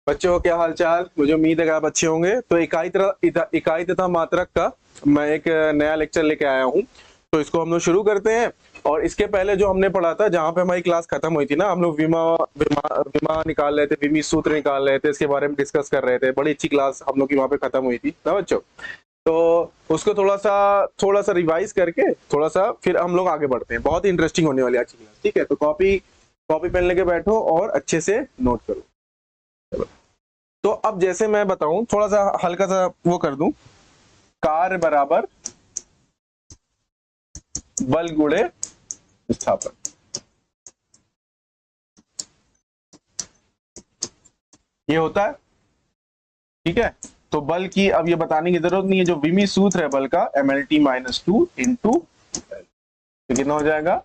बच्चों क्या हाल चाल। मुझे उम्मीद है कि आप अच्छे होंगे। तो इकाई तथा मात्रक का मैं एक नया लेक्चर लेके आया हूँ, तो इसको हम लोग शुरू करते हैं। और इसके पहले जो हमने पढ़ा था, जहाँ पे हमारी क्लास खत्म हुई थी ना, हम लोग विमा निकाल रहे थे, विमी सूत्र निकाल रहे थे, इसके बारे में डिस्कस कर रहे थे। बड़ी अच्छी क्लास हम लोग की वहाँ पे खत्म हुई थी ना बच्चों। तो उसको थोड़ा सा रिवाइज करके थोड़ा सा फिर हम लोग आगे बढ़ते हैं। बहुत ही इंटरेस्टिंग होने वाली अच्छी क्लास, ठीक है। तो कॉपी पेन लेके बैठो और अच्छे से नोट करो। तो अब जैसे मैं बताऊं, थोड़ा सा हल्का सा वो कर दूं, कार्य बराबर बल गुणे विस्थापन। ये होता है, ठीक है। तो बल की अब ये बताने की जरूरत नहीं है। जो विमी सूत्र है बल का, mlt-2 इंटू एल, तो कितना हो जाएगा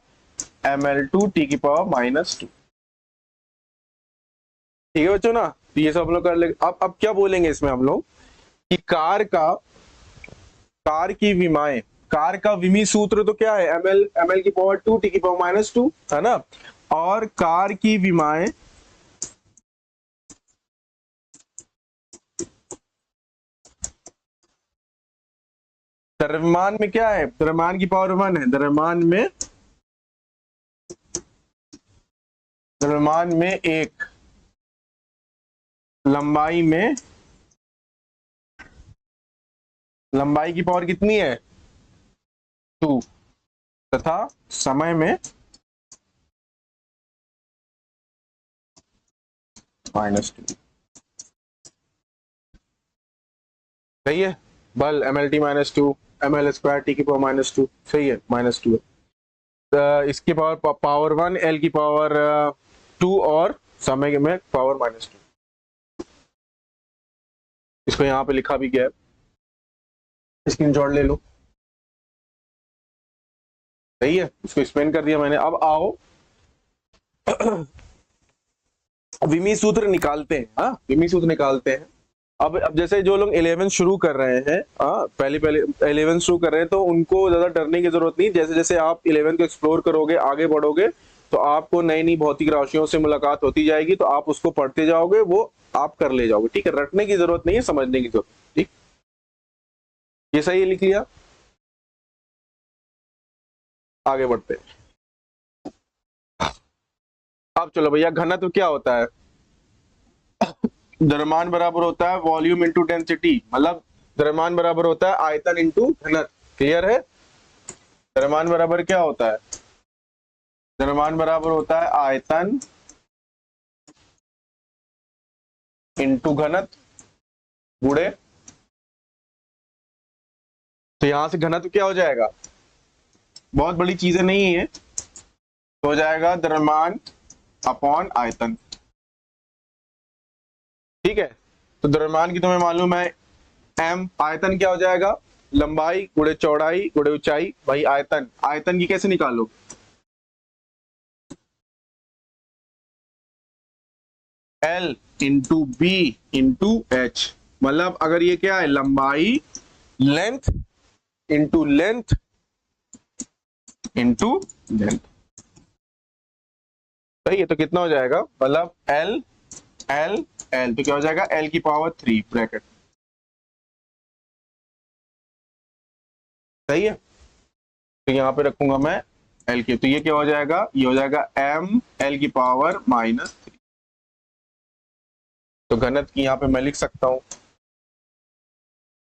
ml2 t की पावर -2। ठीक है बच्चों ना। तो ये सब हम लोग कर लेंगे। अब क्या बोलेंगे इसमें हम लोग कि कार की विमाएं, कार का विमी सूत्र तो क्या है, ml की पावर 2 t की पावर -2 है ना। और कार की विमाएं द्रव्यमान में क्या है, द्रव्यमान की पावर 1 है। द्रव्यमान में 1, लंबाई की पावर कितनी है 2, तथा समय में -2। सही है। बल mlt-2 ml² t की पावर -2, सही है, -2 है। इसकी पावर 1, एल की पावर 2 और समय में पावर -2। इसको यहाँ पे लिखा भी गया है, स्क्रीनशॉट ले लो। सही है, इसको एक्सप्लेन कर दिया मैंने। अब आओ विमी सूत्र निकालते हैं। हाँ, विमी सूत्र निकालते हैं। अब जैसे जो लोग 11 शुरू कर रहे हैं, पहले 11 शुरू कर रहे हैं, तो उनको ज्यादा डरने की जरूरत नहीं। जैसे जैसे आप 11 को एक्सप्लोर करोगे, आगे बढ़ोगे, तो आपको नई नई भौतिक राशियों से मुलाकात होती जाएगी। तो आप उसको पढ़ते जाओगे, वो आप कर ले जाओगे, ठीक है। रटने की जरूरत नहीं है, समझने की जरूरत, ठीक। ये सही लिख लिया। आगे बढ़ते हैं। अब चलो भैया, घनत्व क्या होता है। द्रव्यमान बराबर होता है वॉल्यूम इंटू डेंसिटी, मतलब द्रव्यमान बराबर होता है आयतन इंटू घनत्व। क्लियर है। द्रव्यमान बराबर क्या होता है, द्रव्यमान बराबर होता है आयतन इंटू घनत्व गुणे, तो यहां से घनत्व क्या हो जाएगा, बहुत बड़ी चीजें नहीं है, तो हो जाएगा द्रव्यमान अपॉन आयतन। ठीक है। तो द्रव्यमान की तुम्हें मालूम है m, आयतन क्या हो जाएगा, लंबाई गुणे चौड़ाई गुणे ऊंचाई। भाई आयतन की कैसे निकालो, L into B into H. मतलब अगर ये क्या है, लंबाई, length into length into length. सही है। तो कितना हो जाएगा, मतलब L L L, तो क्या हो जाएगा L की पावर 3 ब्रैकेट। सही है। तो यहां पे रखूंगा मैं L की, तो ये क्या हो जाएगा, ये हो जाएगा M L की पावर -3। तो घनत्व की यहाँ पे मैं लिख सकता हूं।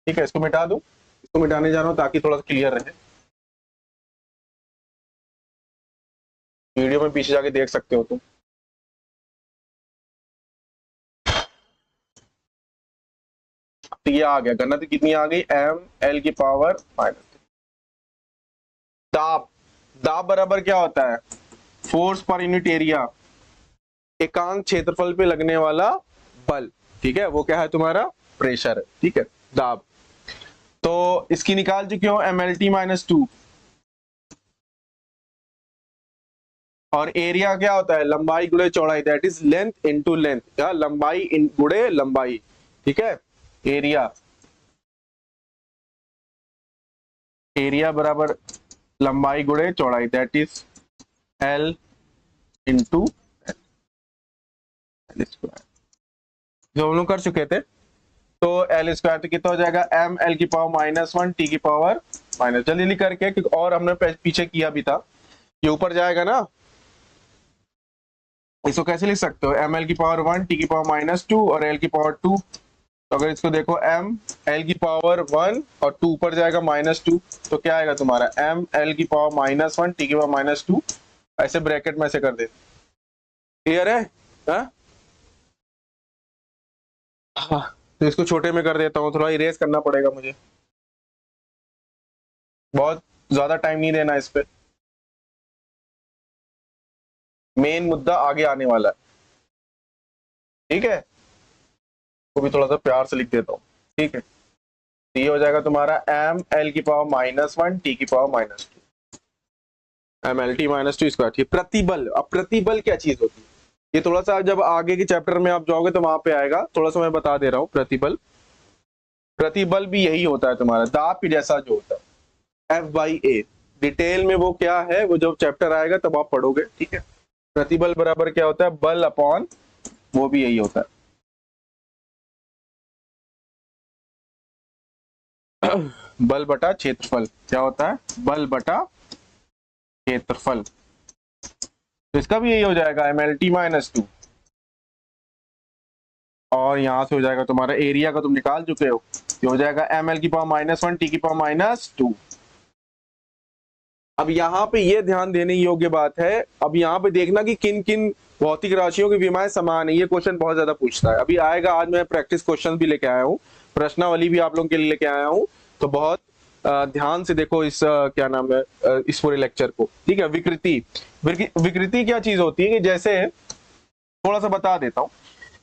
ठीक है, इसको मिटा दूं, इसको मिटाने जा रहा हूं ताकि थोड़ा सा क्लियर रहे। वीडियो में पीछे जाके देख सकते हो तुम। तो ये आ गया, घनत्व कितनी आ गई, M L की पावर -3। दाब, दाब बराबर क्या होता है, फोर्स पर यूनिट एरिया, एकांक क्षेत्रफल पे लगने वाला बल। ठीक है, वो क्या है तुम्हारा, प्रेशर है। ठीक है, दाब। तो इसकी निकाल चुके हो mlt-2, और एरिया क्या होता है, लंबाई गुणे चौड़ाई, that is length into length, या लंबाई गुणे लंबाई। ठीक है, एरिया बराबर लंबाई गुणे चौड़ाई, that is L into L square. जो हम लोग कर चुके थे। तो एल स्क्वायर तो कितना हो जाएगा, एम एल की पावर -1 टी की पावर माइनस, जल्दी जल्दी करके क्योंकि और हमने पीछे किया भी था। ये ऊपर जाएगा ना, इसको कैसे लिख सकते हो, एम एल की पावर 1 टी की पावर -2 और एल की पावर 2। तो अगर इसको देखो एम एल की पावर 1 और 2 ऊपर जाएगा -2, तो क्या आएगा तुम्हारा एम एल की पावर -1 टी की पावर -2, ऐसे ब्रैकेट में से कर दे। क्लियर है? हाँ, तो इसको छोटे में कर देता हूँ, थोड़ा इरेज करना पड़ेगा मुझे, बहुत ज्यादा टाइम नहीं देना इस पे, मेन मुद्दा आगे आने वाला है। ठीक है, वो भी थोड़ा सा प्यार से लिख देता हूँ। ठीक है, तो ये हो जाएगा तुम्हारा एम एल की पावर -1 टी की power -2, M L T -2 square. ठीक, प्रतिबल। अब प्रतिबल क्या चीज होती है, ये थोड़ा सा जब आगे के चैप्टर में आप जाओगे तो वहां पे आएगा, थोड़ा सा मैं बता दे रहा हूँ। प्रतिबल, प्रतिबल भी यही होता है तुम्हारा दाब के जैसा जो होता है, F/A। डिटेल में वो क्या है, वो जब चैप्टर आएगा तब आप पढ़ोगे। ठीक है, प्रतिबल बराबर क्या होता है, बल अपॉन, वो भी यही होता है बल बटा क्षेत्रफल। क्या होता है, बल बटा क्षेत्रफल। तो इसका भी यही हो जाएगा MLT -2, और यहां से हो जाएगा तुम्हारा एरिया का, तुम निकाल चुके हो, ये हो जाएगा ML की पावर -1 टी की पावर -2। अब यहाँ पे ये ध्यान देने योग्य बात है, अब यहाँ पे देखना कि किन किन भौतिक राशियों की विमाएं समान है, ये क्वेश्चन बहुत ज्यादा पूछता है। अभी आएगा, आज मैं प्रैक्टिस क्वेश्चन भी लेके आया हूँ, प्रश्नावली भी आप लोगों के लिए लेके आया हूँ, तो बहुत ध्यान से देखो इस क्या नाम है, इस पूरे लेक्चर को। ठीक है, विकृति। विकृति क्या चीज होती है कि जैसे थोड़ा सा बता देता हूँ,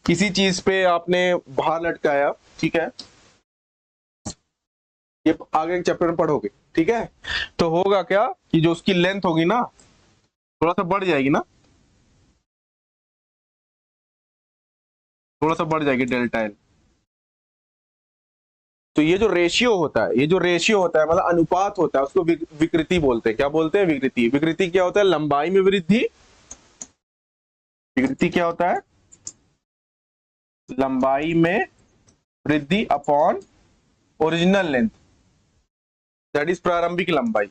किसी चीज पे आपने भार लटकाया, ठीक है, ये आगे के चैप्टर में पढ़ोगे। ठीक है, तो होगा क्या कि जो उसकी लेंथ होगी ना, थोड़ा सा बढ़ जाएगी ना, थोड़ा सा बढ़ जाएगी डेल्टा एल। तो ये जो रेशियो होता है, ये जो रेशियो होता है मतलब अनुपात होता है, उसको विकृति बोलते हैं। क्या बोलते हैं, विकृति। विकृति क्या होता है, लंबाई में वृद्धि। विकृति क्या होता है, लंबाई में वृद्धि upon original length, that is प्रारंभिक लंबाई।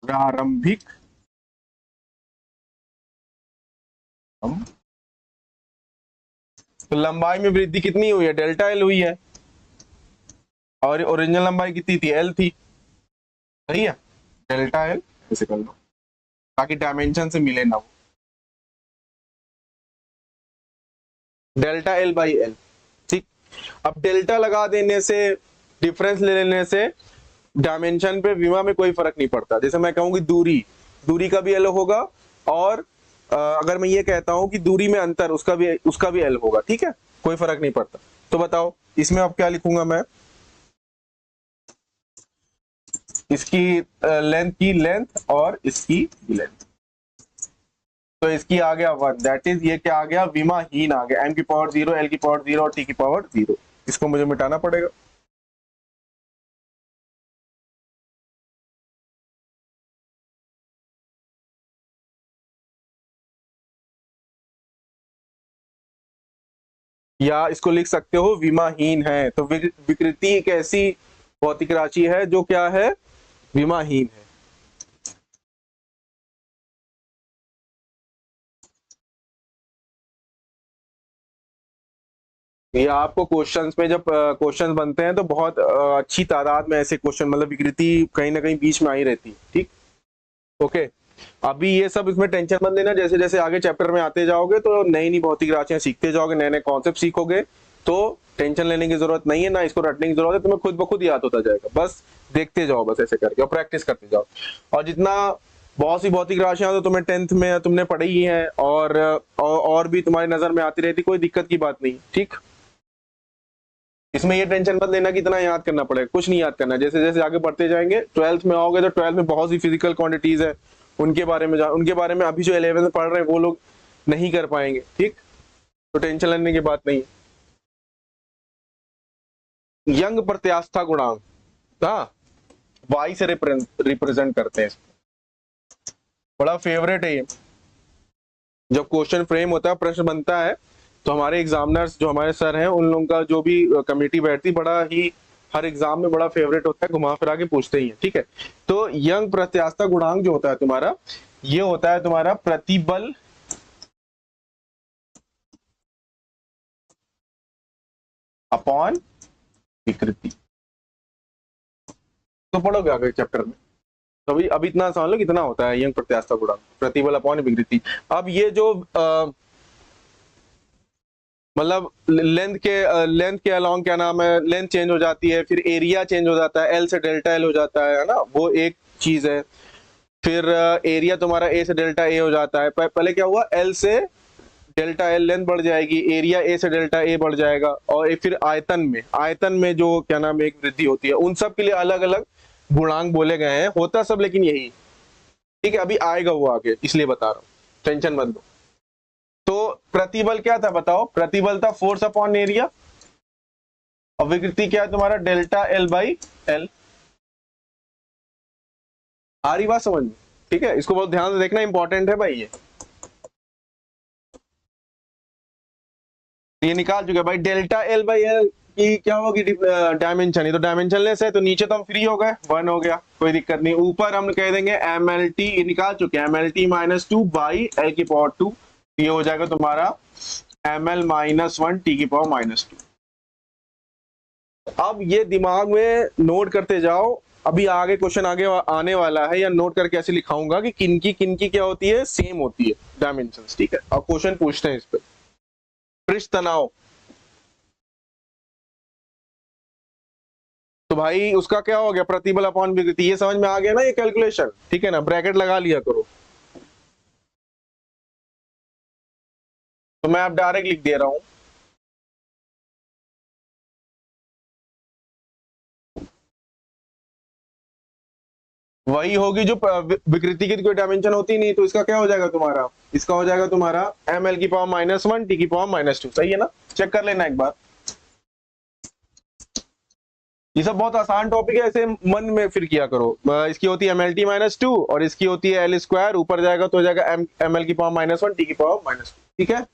प्रारंभिक तो लंबाई में वृद्धि कितनी हुई है, डेल्टा एल हुई है, और ओरिजिनल लंबाई कितनी थी, एल थी। सही है, डेल्टा एल ऐसे कर लो ताकि डायमेंशन से मिले ना वो, डेल्टा एल बाई एल। ठीक, अब डेल्टा लगा देने से, डिफरेंस ले लेने से डायमेंशन पे विमा में कोई फर्क नहीं पड़ता। जैसे मैं कहूँ कि दूरी, दूरी का भी एल होगा, और अगर मैं ये कहता हूं कि दूरी में अंतर, उसका भी एल होगा। ठीक है, कोई फर्क नहीं पड़ता। तो बताओ इसमें अब क्या लिखूंगा मैं, इसकी लेंथ की लेंथ और इसकी लेंथ, तो इसकी आ गया 1, दैट इज ये क्या आ गया, विमाहीन आ गया, m की पावर 0, l की पावर 0 और t की पावर 0। इसको मुझे मिटाना पड़ेगा। या इसको लिख सकते हो विमाहीन है। तो विकृति एक ऐसी भौतिक राशि है जो क्या है, विमाहीन है। ये आपको क्वेश्चंस में जब क्वेश्चंस बनते हैं तो बहुत अच्छी तादाद में ऐसे क्वेश्चन, मतलब विकृति कहीं ना कहीं बीच में आई रहती है। ठीक, ओके। अभी ये सब इसमें टेंशन मत लेना, जैसे जैसे आगे चैप्टर में आते जाओगे तो नई नई भौतिक राशियां सीखते जाओगे, नए नए कॉन्सेप्ट सीखोगे, तो टेंशन लेने की जरूरत नहीं है, ना इसको रटने की जरूरत है, तुम्हें खुद ब खुद याद होता जाएगा। बस देखते जाओ, बस ऐसे करके, और प्रैक्टिस करते जाओ। और जितना बहुत सी भौतिक राशियां तो तुम्हें 10th में तुमने पढ़ी ही है, और भी तुम्हारी नजर में आती रहती, कोई दिक्कत की बात नहीं। ठीक, इसमें ये टेंशन मत लेना कि इतना याद करना पड़ेगा, कुछ नहीं याद करना। जैसे जैसे आगे बढ़ते जाएंगे, 12th में आओगे तो 12th में बहुत सी फिजिकल क्वांटिटीज है, उनके बारे में उनके बारे में अभी जो 11th में पढ़ रहे हैं वो लोग नहीं कर पाएंगे। ठीक, तो टेंशन लेने की बात नहीं है। यंग प्रत्यास्था गुणांक, हाँ, वाई से रिप्रेजेंट करते हैं इसको। बड़ा फेवरेट है ये, जब क्वेश्चन फ्रेम होता है, प्रश्न बनता है, तो हमारे एग्जामिनर्स जो हमारे सर हैं उन लोगों का जो भी कमेटी बैठती बड़ा ही हर एग्जाम में बड़ा फेवरेट होता है, घुमा फिरा के पूछते ही है, ठीक है। तो यंग प्रत्यास्थता गुणांक जो होता है तुम्हारा, ये होता है तुम्हारा प्रतिबल अपॉन विकृति। तो पढ़ोगे आगे चैप्टर में, तो अभी इतना समझ लो कितना होता है यंग प्रत्यास्थता गुणांक, प्रतिबल अपॉन विकृति। अब ये जो मतलब लेंथ के अलोंग क्या नाम है, लेंथ चेंज हो जाती है, फिर एरिया चेंज हो जाता है, एल से डेल्टा एल हो जाता है ना, वो एक चीज है। फिर एरिया तुम्हारा ए से डेल्टा ए हो जाता है। पहले क्या हुआ, एल से डेल्टा एल लेंथ बढ़ जाएगी, एरिया ए से डेल्टा ए बढ़ जाएगा, और फिर आयतन में जो क्या नाम है एक वृद्धि होती है। उन सब के लिए अलग अलग गुणांक बोले गए हैं, होता सब लेकिन यही, ठीक है। अभी आएगा वो आगे, इसलिए बता रहा हूँ, टेंशन मत लो। तो प्रतिबल क्या था बताओ, प्रतिबल था फोर्स अपॉन एरिया, और विकृति क्या है तुम्हारा, डेल्टा एल बाई एल। आ रही बात समझ में, ठीक है। इसको बहुत ध्यान से देखना, इंपॉर्टेंट है भाई ये निकाल चुके भाई। डेल्टा एल बाई एल की क्या होगी डायमेंशन, ये तो डायमेंशनलेस है, तो नीचे तो हम फ्री हो गए, 1 हो गया, कोई दिक्कत नहीं। ऊपर हम कह देंगे एम एल टी, ये निकाल चुके हैं, M L T minus 2 by L की पावर 2, ये हो जाएगा तुम्हारा एम एल माइनस 1 टी की पावर माइनस 2। अब ये दिमाग में नोट करते जाओ, अभी आगे क्वेश्चन आगे आने वाला है, या नोट करके ऐसे लिखाऊंगा कि किनकी क्या होती है, सेम होती है डायमेंशंस, ठीक है। अब क्वेश्चन पूछते हैं इस पे। पृष्ठ तनाव, तो भाई उसका क्या हो गया, प्रतिबल अपॉन विकृति, ये समझ में आ गया ना ये कैलकुलेशन, ठीक है ना, ब्रैकेट लगा लिया करो। तो मैं अब डायरेक्ट लिख दे रहा हूं, वही होगी जो विकृति की कोई डायमेंशन होती नहीं, तो इसका क्या हो जाएगा तुम्हारा, इसका हो जाएगा तुम्हारा एम एल की पावर माइनस 1 टी की पावर माइनस 2, सही है ना। चेक कर लेना एक बार, ये सब बहुत आसान टॉपिक है, ऐसे मन में फिर किया करो। इसकी होती है एम एल टी माइनस 2 और इसकी होती है एल स्क्वायर, ऊपर जाएगा तो हो जाएगा एम एल की पावर माइनस 1 टी की पावर माइनस 2, ठीक है।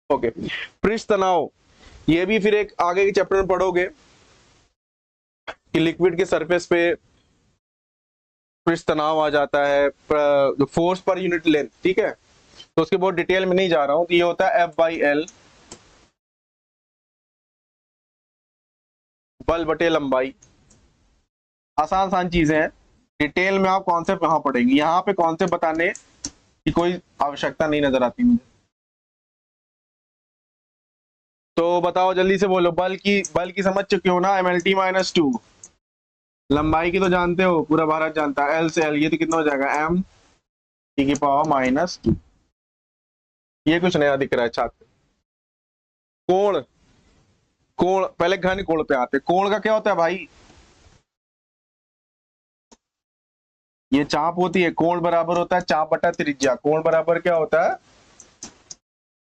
ओके, पृष्ठ तनाव, ये भी फिर एक आगे के चैप्टर में पढ़ोगे कि लिक्विड के सरफेस पे पृष्ठ तनाव आ जाता है, फोर्स पर यूनिट लेंथ, ठीक है। तो उसके बहुत डिटेल में नहीं जा रहा हूं, तो ये होता है एफ बाई एल, बल बटे लंबाई। आसान चीजें हैं, डिटेल में आप कॉन्सेप्ट कहां पढ़ेंगे, यहाँ पे कॉन्सेप्ट बताने की कोई आवश्यकता नहीं नजर आती मुझे। तो बताओ जल्दी से बोलो, बल की समझ चुके हो ना, एम एल टी माइनस 2, लंबाई की तो जानते हो, पूरा भारत जानता है, एल से एल, ये तो कितना हो जाएगा एम टी की पावर माइनस 2। ये कुछ नया दिख रहा है छात्र। कोण, पहले घन कोण पे आते, कोण का क्या होता है भाई, ये चाप होती है, कोण बराबर होता है चाप बटा त्रिज्या। कोण बराबर क्या होता है,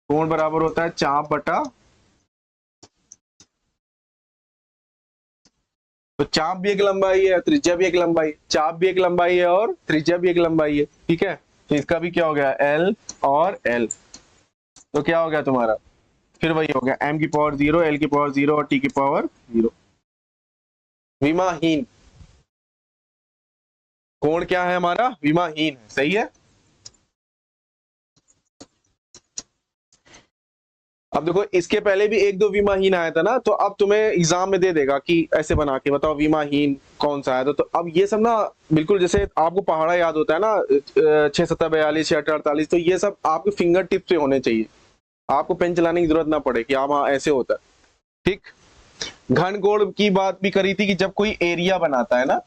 कोण बराबर होता है चाप बटा, तो चाप भी एक लंबाई है, त्रिज्या भी एक लंबाई, चाप भी एक लंबाई है और त्रिज्या भी एक लंबाई है, ठीक है। तो इसका भी क्या हो गया, एल और एल, तो क्या हो गया तुम्हारा, फिर वही हो गया m की पावर 0, l की पावर 0 और t की पावर 0। विमाहीन कोण क्या है हमारा, विमाहीन है, सही है। अब देखो इसके पहले भी एक दो विमाहीन आया था ना, तो अब तुम्हें एग्जाम में दे देगा कि ऐसे बना के बताओ विमाहीन कौन सा है। तो अब ये सब ना बिल्कुल जैसे आपको पहाड़ा याद होता है ना, 6 7 42 6 8 48, तो ये सब आपके फिंगर टिप से होने चाहिए, आपको पेन चलाने की जरूरत ना पड़े कि हाँ ऐसे होता है, ठीक। घन कोण की बात भी करी थी कि जब कोई एरिया बनाता है ना,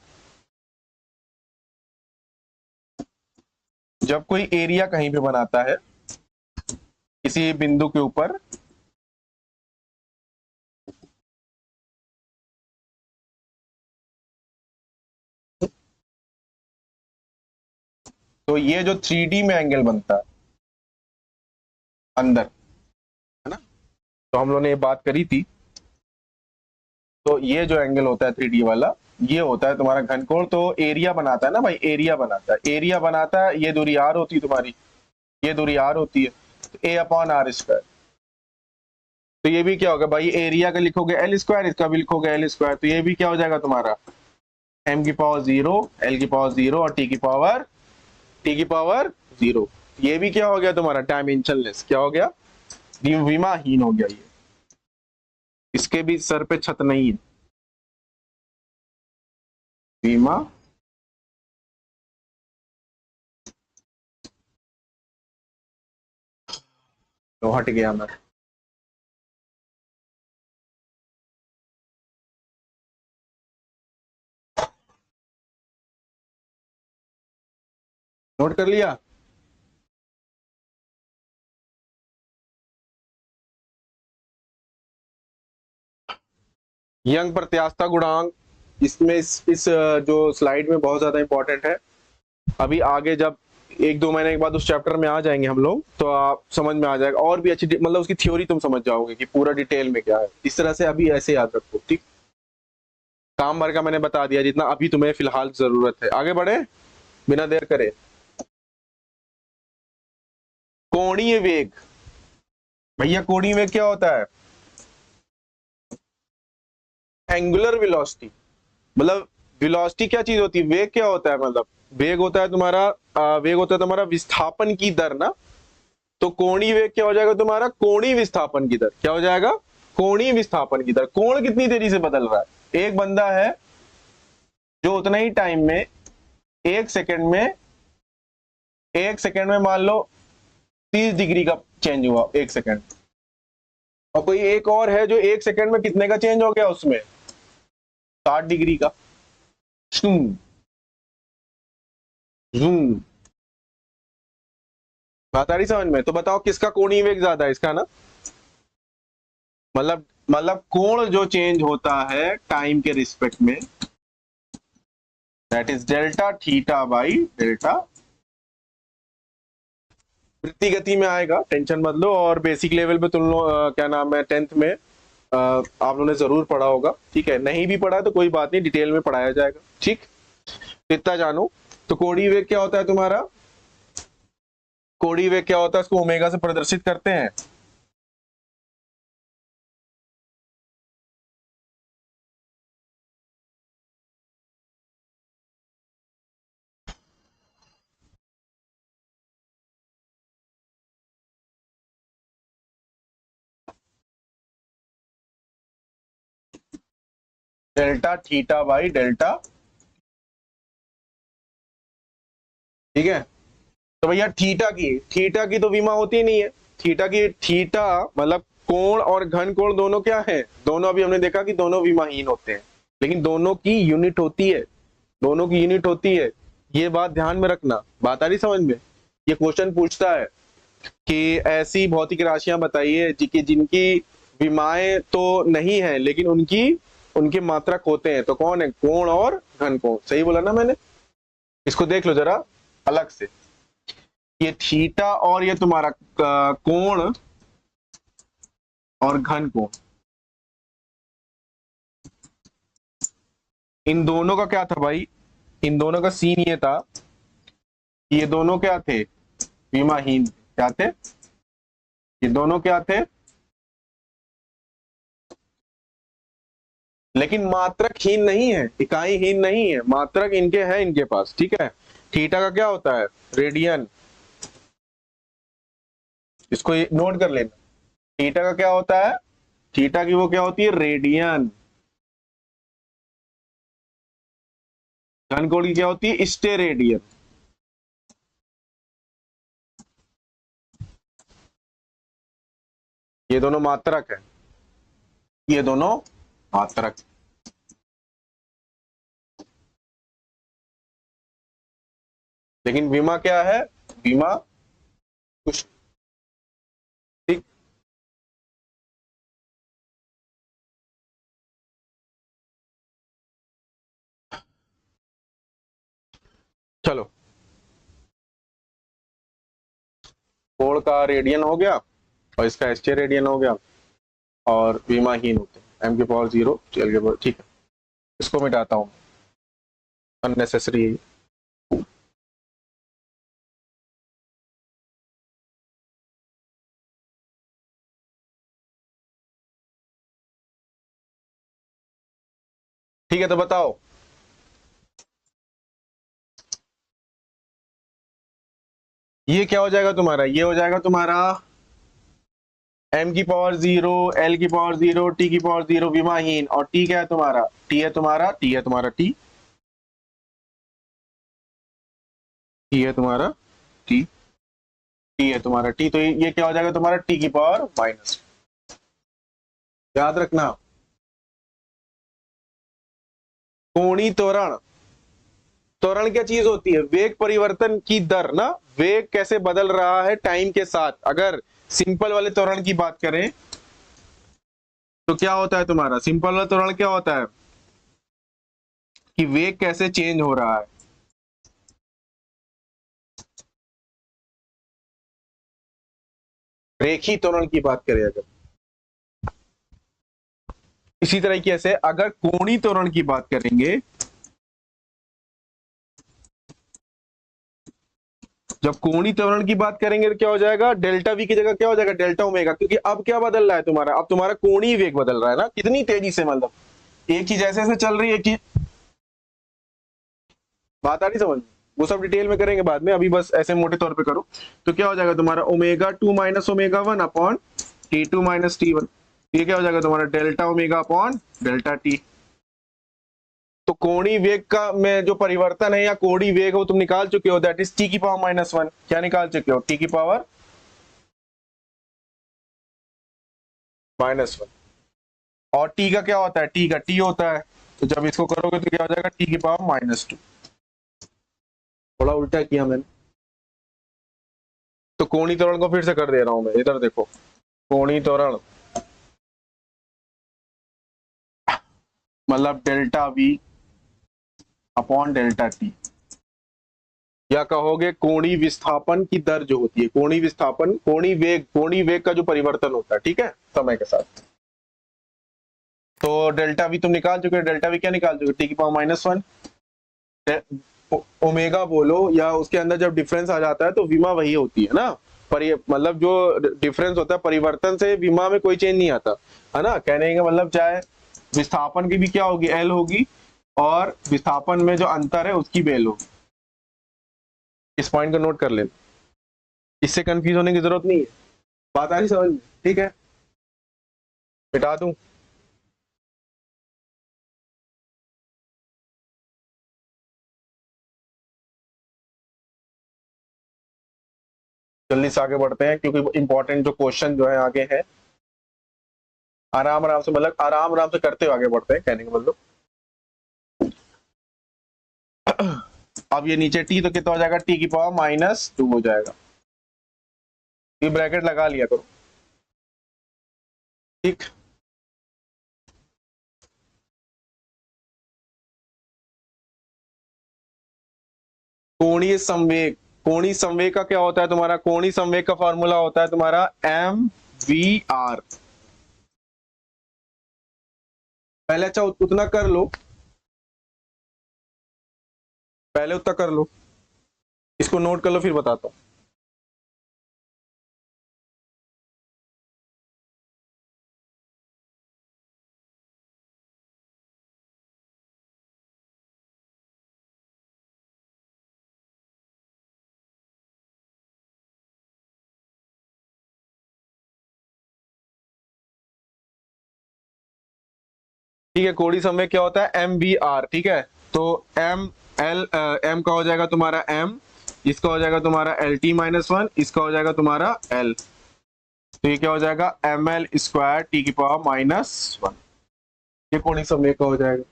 जब कोई एरिया कहीं पे बनाता है किसी बिंदु के ऊपर, तो ये जो 3D में एंगल बनता है अंदर, है ना, तो हम लोगों ने ये बात करी थी। तो ये जो एंगल होता है 3D वाला, ये होता है तुम्हारा घन कोण। तो एरिया बनाता है ना भाई, एरिया बनाता है, ये दूरी r होती है तुम्हारी, ये दूरी r होती है, तो a अपॉन r स्क्वायर। तो ये भी क्या होगा भाई, एरिया का लिखोगे एल स्क्वायर, इसका भी लिखोगे एल स्क्वायर, तो ये भी क्या हो जाएगा तुम्हारा m की पावर 0, l की पावर 0 और t की पावर 0। ये भी क्या हो गया तुम्हारा डायमेंशनलेस, क्या हो गया, विमाहीन हो गया ये, इसके भी सर पे छत नहीं है, विमा तो हट गया मैं। नोट कर लिया। यंग प्रत्यास्थता गुणांक, इसमें इस जो स्लाइड में बहुत ज्यादा इंपॉर्टेंट है। अभी आगे जब 1-2 महीने के बाद उस चैप्टर में आ जाएंगे हम लोग, तो आप समझ में आ जाएगा और भी अच्छी, मतलब उसकी थ्योरी तुम समझ जाओगे कि पूरा डिटेल में क्या है। इस तरह से अभी ऐसे याद रखो, ठीक। काम भर का मैंने बता दिया जितना अभी तुम्हें फिलहाल जरूरत है। आगे बढ़े बिना देर करे। कोणीय वेग, भैया कोणीय वेग क्या होता है, एंगुलर वेलोसिटी, मतलब वेलोसिटी क्या चीज होती है, वेग क्या होता है, मतलब वेग होता है तुम्हारा वेग होता है तुम्हारा विस्थापन की दर ना। तो कोणीय वेग क्या हो जाएगा तुम्हारा, कोणीय विस्थापन की दर, क्या हो जाएगा, कोणीय विस्थापन की दर। कोण कितनी तेजी से बदल रहा है, एक बंदा है जो उतना ही टाइम में, एक सेकंड में, एक सेकंड में मान लो 30 डिग्री का चेंज हुआ एक सेकंड, और कोई एक और है जो एक सेकंड में कितने का चेंज हो गया उसमें, 60 डिग्री का। जूम जूम, बात आ रही समझ में। तो बताओ किसका कोणीय वेग ज्यादा है, इसका ना, मतलब कोण जो चेंज होता है टाइम के रिस्पेक्ट में, that is delta theta by delta. वृत्ति गति में आएगा, टेंशन मत लो। और बेसिक लेवल पे तुम लोग क्या नाम है 10th में आप लोगों ने जरूर पढ़ा होगा, ठीक है। नहीं भी पढ़ा तो कोई बात नहीं, डिटेल में पढ़ाया जाएगा, ठीक। तो इतना जानो। तो कोणीय वेग क्या होता है तुम्हारा, कोणीय वेग क्या होता है, इसको ओमेगा से प्रदर्शित करते हैं। डेल्टा थीटा बाई डेल्टा, ठीक है। तो भैया थीटा की तो विमा होती नहीं है। थीटा मतलब कोण और घन कोण दोनों क्या है, दोनों अभी हमने देखा कि दोनों विमाहीन होते हैं, लेकिन दोनों की यूनिट होती है, दोनों की यूनिट होती है। ये बात ध्यान में रखना, बात आ रही समझ में। ये क्वेश्चन पूछता है कि ऐसी भौतिक राशियां बताइए जिनकी विमाएं तो नहीं है लेकिन उनके मात्रक होते हैं। तो कौन है, कोण और घन कोण, सही बोला ना मैंने। इसको देख लो जरा अलग से, ये थीटा और ये तुम्हारा कोण और घन कोण, इन दोनों का क्या था भाई, इन दोनों का सीन ये था कि ये दोनों क्या थे, विमाहीन। क्या थे ये दोनों, क्या थे, लेकिन मात्रक हीन नहीं है, इकाई हीन नहीं है, मात्रक इनके है इनके पास, ठीक है। थीटा का क्या होता है, रेडियन, इसको नोट कर लेना। थीटा का क्या होता है, थीटा की वो क्या होती है, रेडियन। घन कोण की क्या होती है, स्टेरेडियन। ये दोनों मात्रक है, ये दोनों मात्रक। लेकिन विमा क्या है, विमा कुछ, ठीक। चलो, कोण का रेडियन हो गया और इसका स्टे रेडियन हो गया, और विमाहीन होते हैं, m की पावर 0, चल के पावर, ठीक है। इसको मिटाता हूं, अननेसेसरी है। ठीक है, तो बताओ ये क्या हो जाएगा तुम्हारा, ये हो जाएगा तुम्हारा m की पावर 0, l की पावर 0, t की पावर 0 विमाहीन, और t क्या है तुम्हारा, t है तुम्हारा, t है तुम्हारा t, t है तुम्हारा t, t है तुम्हारा t, तो ये क्या हो जाएगा तुम्हारा t की पावर माइनस। याद रखना कोणीय त्वरण, त्वरण क्या चीज होती है, वेग परिवर्तन की दर ना, वेग कैसे बदल रहा है टाइम के साथ। अगर सिंपल वाले त्वरण की बात करें तो क्या होता है तुम्हारा, सिंपल वाला त्वरण क्या होता है कि वेग कैसे चेंज हो रहा है। रेखीय त्वरण की बात करें अगर, इसी तरीके से अगर कोणीय त्वरण की बात करेंगे, जब कोणीय त्वरण की बात करेंगे तो क्या हो जाएगा, डेल्टा वी की जगह क्या हो जाएगा डेल्टा ओमेगा, क्योंकि अब क्या बदल रहा है तुम्हारा, अब तुम्हारा कोणीय वेग बदल रहा है ना, कितनी तेजी से, मतलब एक चीज ऐसे ऐसे चल रही है कि बात आ रही समझ में, वो सब डिटेल में करेंगे बाद में, अभी बस ऐसे मोटे तौर पे करो। तो क्या हो जाएगा तुम्हारा omega 2 minus omega 1 upon T2 minus T1, ये क्या हो जाएगा तुम्हारा delta omega upon delta T. तो कोणीय वेग का में जो परिवर्तन है या कोणीय वेग है वो तुम निकाल चुके हो, दैट इज टी की पावर -1, क्या निकाल चुके हो, टी की पावर -1। और टी का क्या होता है, टी का टी होता है, तो जब इसको करोगे तो क्या हो जाएगा टी की पावर -2। थोड़ा उल्टा किया मैंने, तो कोणीय त्वरण को फिर से कर दे रहा हूं मैं, इधर देखो कोणीय त्वरण मतलब delta we upon delta T, या कहोगे कोणीय विस्थापन की दर जो होती है, कोणीय विस्थापन, कोणीय वेग का जो परिवर्तन होता है, ठीक है, समय के साथ। तो डेल्टा वी तुम निकाल चुके हो, डेल्टा वी क्या निकाल चुके हो, टी की पावर -1, ओमेगा बोलो, या उसके अंदर जब डिफरेंस आ जाता है तो विमा वही होती है ना, मतलब जो डिफरेंस होता है परिवर्तन से विमा में कोई चेंज नहीं आता है ना, कहने का मतलब चाहे विस्थापन की भी क्या होगी, एल होगी, और विस्थापन में जो अंतर है उसकी बेल होगी। इस पॉइंट को नोट कर लेना, इससे कंफ्यूज होने की जरूरत नहीं है, बात आ रही समझ में, ठीक है, मिटा दूं, जल्दी से आगे बढ़ते हैं क्योंकि इंपॉर्टेंट जो क्वेश्चन जो है आगे है, आराम आराम से, मतलब आराम आराम से करते हुए आगे बढ़ते हैं, कहने का मतलब। अब ये नीचे टी तो कितना हो जाएगा, टी की पावर -2 हो जाएगा, ये ब्रैकेट लगा लिया करो, ठीक। कोणीय संवेग, कोणीय संवेग का क्या होता है तुम्हारा, कोणीय संवेग का फॉर्मूला होता है तुम्हारा mvr। पहले अच्छा उतना कर लो, पहले उतना कर लो, इसको नोट कर लो फिर बताता हूं। ठीक है, कोणीय संवेग क्या होता है mvr, ठीक है, तो m का हो जाएगा तुम्हारा m, इसका हो जाएगा तुम्हारा LT-1, इसका हो जाएगा तुम्हारा l, तो ये क्या हो जाएगा ml² t की पावर -1, ये कोणीय संवेग का हो जाएगा।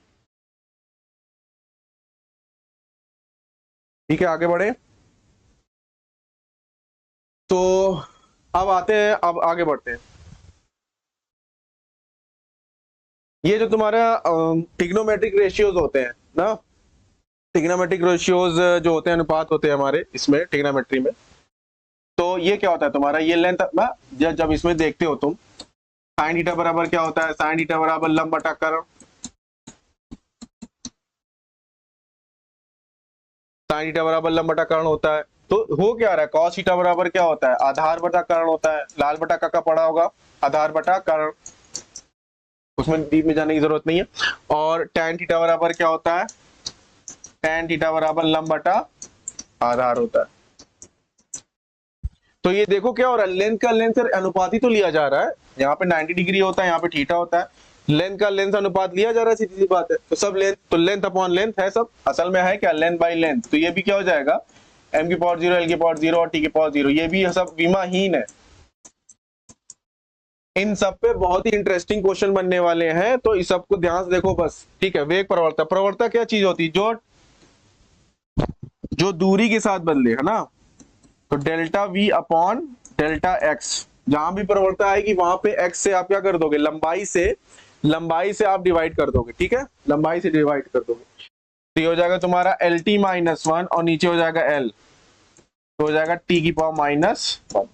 ठीक है, आगे बढ़े, तो अब आते हैं, अब आगे बढ़ते हैं। ये जो तुम्हारा ट्रिग्नोमेट्रिक रेशियोज होते हैं ना, ट्रिग्नोमेट्रिक रेशियोज जो होते हैं, अनुपात होते हैं हमारे इसमें ट्रिग्नोमेट्री में, तो ये क्या होता है तुम्हारा, ये लेंथ जब इसमें देखते हो तुम, साइन थीटा बराबर क्या होता है, साइन थीटा बराबर लंब बटा कर्ण, साइन थीटा बराबर लंब बटा कर्ण होता है, तो हो क्या रहा है, कॉस थीटा बराबर क्या होता है, आधार बटा कर्ण होता है, लाल बटा का पड़ा होगा आधार बटा कर्ण, उसमें डीप में जाने की जरूरत नहीं है। और tan थीटा बराबर क्या होता है, tan थीटा बराबर लंब बटा आधार होता है। तो ये देखो क्या हो रहा है, लेंथ का लेंथ से अनुपात ही तो लिया जा रहा है। यहाँ पे 90 डिग्री होता है, यहाँ पे थीटा होता है, लेंथ का लेंथ अनुपात लिया जा रहा है, सीधी सी बात है। तो सब लेंथ, तो लेंथ अपॉन लेंथ है सब, असल में है क्या, लेंथ बाई लेंथ। तो ये भी क्या हो जाएगा, m की पावर 0, l की पावर 0 और t की पावर 0, ये भी सब विमाहीन है। इन सब पे बहुत ही इंटरेस्टिंग क्वेश्चन बनने वाले हैं, तो इस सब को ध्यान से देखो बस, ठीक है। वेग प्रवणता, प्रवणता क्या चीज होती है, जो दूरी के साथ बदले, है ना। तो delta v upon delta x, जहां भी प्रवणता आएगी वहां पे x से आप क्या कर दोगे, लंबाई से आप डिवाइड कर दोगे, ठीक है, लंबाई से डिवाइड कर दोगे। तो ये हो जाएगा तुम्हारा LT माइनस 1 और नीचे हो जाएगा L, तो हो जाएगा t की पावर माइनस 1।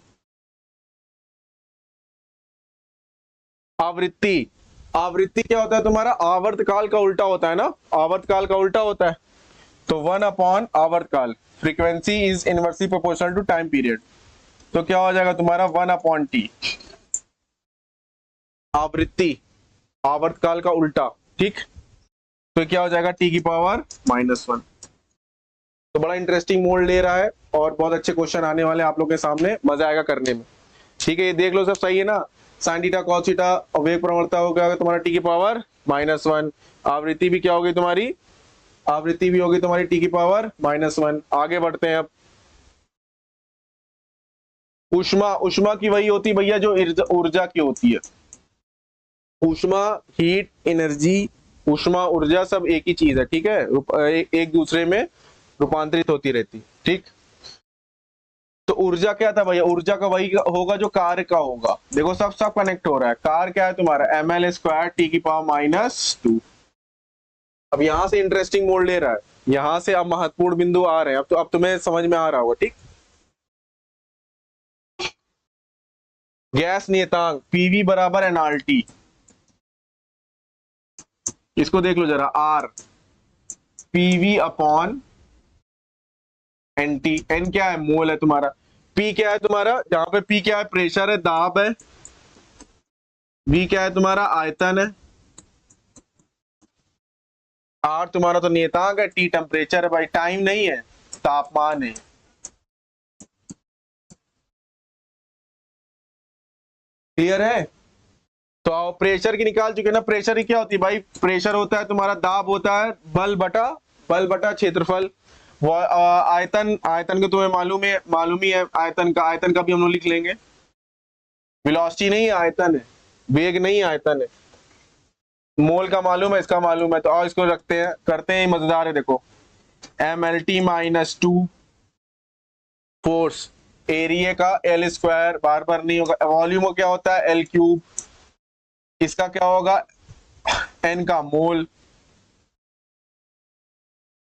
आवृत्ति, आवृत्ति क्या होता है तुम्हारा, आवर्तकाल का उल्टा होता है ना, आवर्तकाल का उल्टा होता है। तो 1 अपॉन आवर्तकाल, frequency is inversely proportional to time period, तो क्या हो जाएगा तुम्हारा 1 अपॉन टी। आवृत्ति, आवर्तकाल का उल्टा, ठीक। तो क्या हो जाएगा t की पावर माइनस 1। तो बड़ा इंटरेस्टिंग मोड ले रहा है और बहुत अच्छे क्वेश्चन आने वाले आप लोग के सामने, मजा आएगा करने में, ठीक है। ये देख लो सब सही है ना, साइन थीटा कॉस थीटा, वेग प्रवणता हो गया तुम्हारा t की पावर माइनस 1, आवृत्ति भी क्या होगी तुम्हारी, आवृत्ति भी होगी तुम्हारी t की पावर माइनस 1। आगे बढ़ते हैं अब, ऊष्मा, ऊष्मा की वही होती है भैया जो ऊर्जा की होती है, ऊष्मा, हीट, एनर्जी, ऊष्मा, ऊर्जा सब एक ही चीज है, ठीक है, एक दूसरे में रूपांतरित होती रहती, ठीक। तो ऊर्जा क्या था भैया, ऊर्जा का वही होगा जो कार्य का होगा। देखो सब कनेक्ट हो रहा है। कार्य क्या है तुम्हारा, ml स्क्वायर t की पावर माइनस 2। अब यहां से इंटरेस्टिंग मोड ले रहा है, यहां से अब महत्वपूर्ण बिंदु आ रहे हैं। अब तुम्हें समझ में आ रहा होगा, ठीक। गैस नियतांक PV बराबर nRT, इसको देख लो जरा, R PV upon NT, N क्या है, मोल है तुम्हारा, P क्या है तुम्हारा, जहां पे P क्या है, प्रेशर है, दाब है, V क्या है तुम्हारा, आयतन है, R तुम्हारा तो नियतांक है, T टेम्परेचर है भाई, टाइम नहीं है, तापमान है। क्लियर है। तो आओ प्रेशर की निकाल चुके ना, प्रेशर की क्या होती है भाई, प्रेशर होता है तुम्हारा, दाब होता है, बल बटा क्षेत्रफल। वो आयतन, आयतन का तुम्हें मालूम ही है, आयतन का भी हम लोग लिख लेंगे। वेलोसिटी नहीं आयतन है, वेग नहीं आयतन है। मोल का मालूम है, इसका मालूम है, तो और इसको रखते हैं, करते हैं, मजेदार है। देखो mLT माइनस 2 फोर्स, एरिया का L स्क्वायर, बार बार नहीं होगा, वॉल्यूम क्या होता है L क्यूब, इसका क्या होगा N का मोल,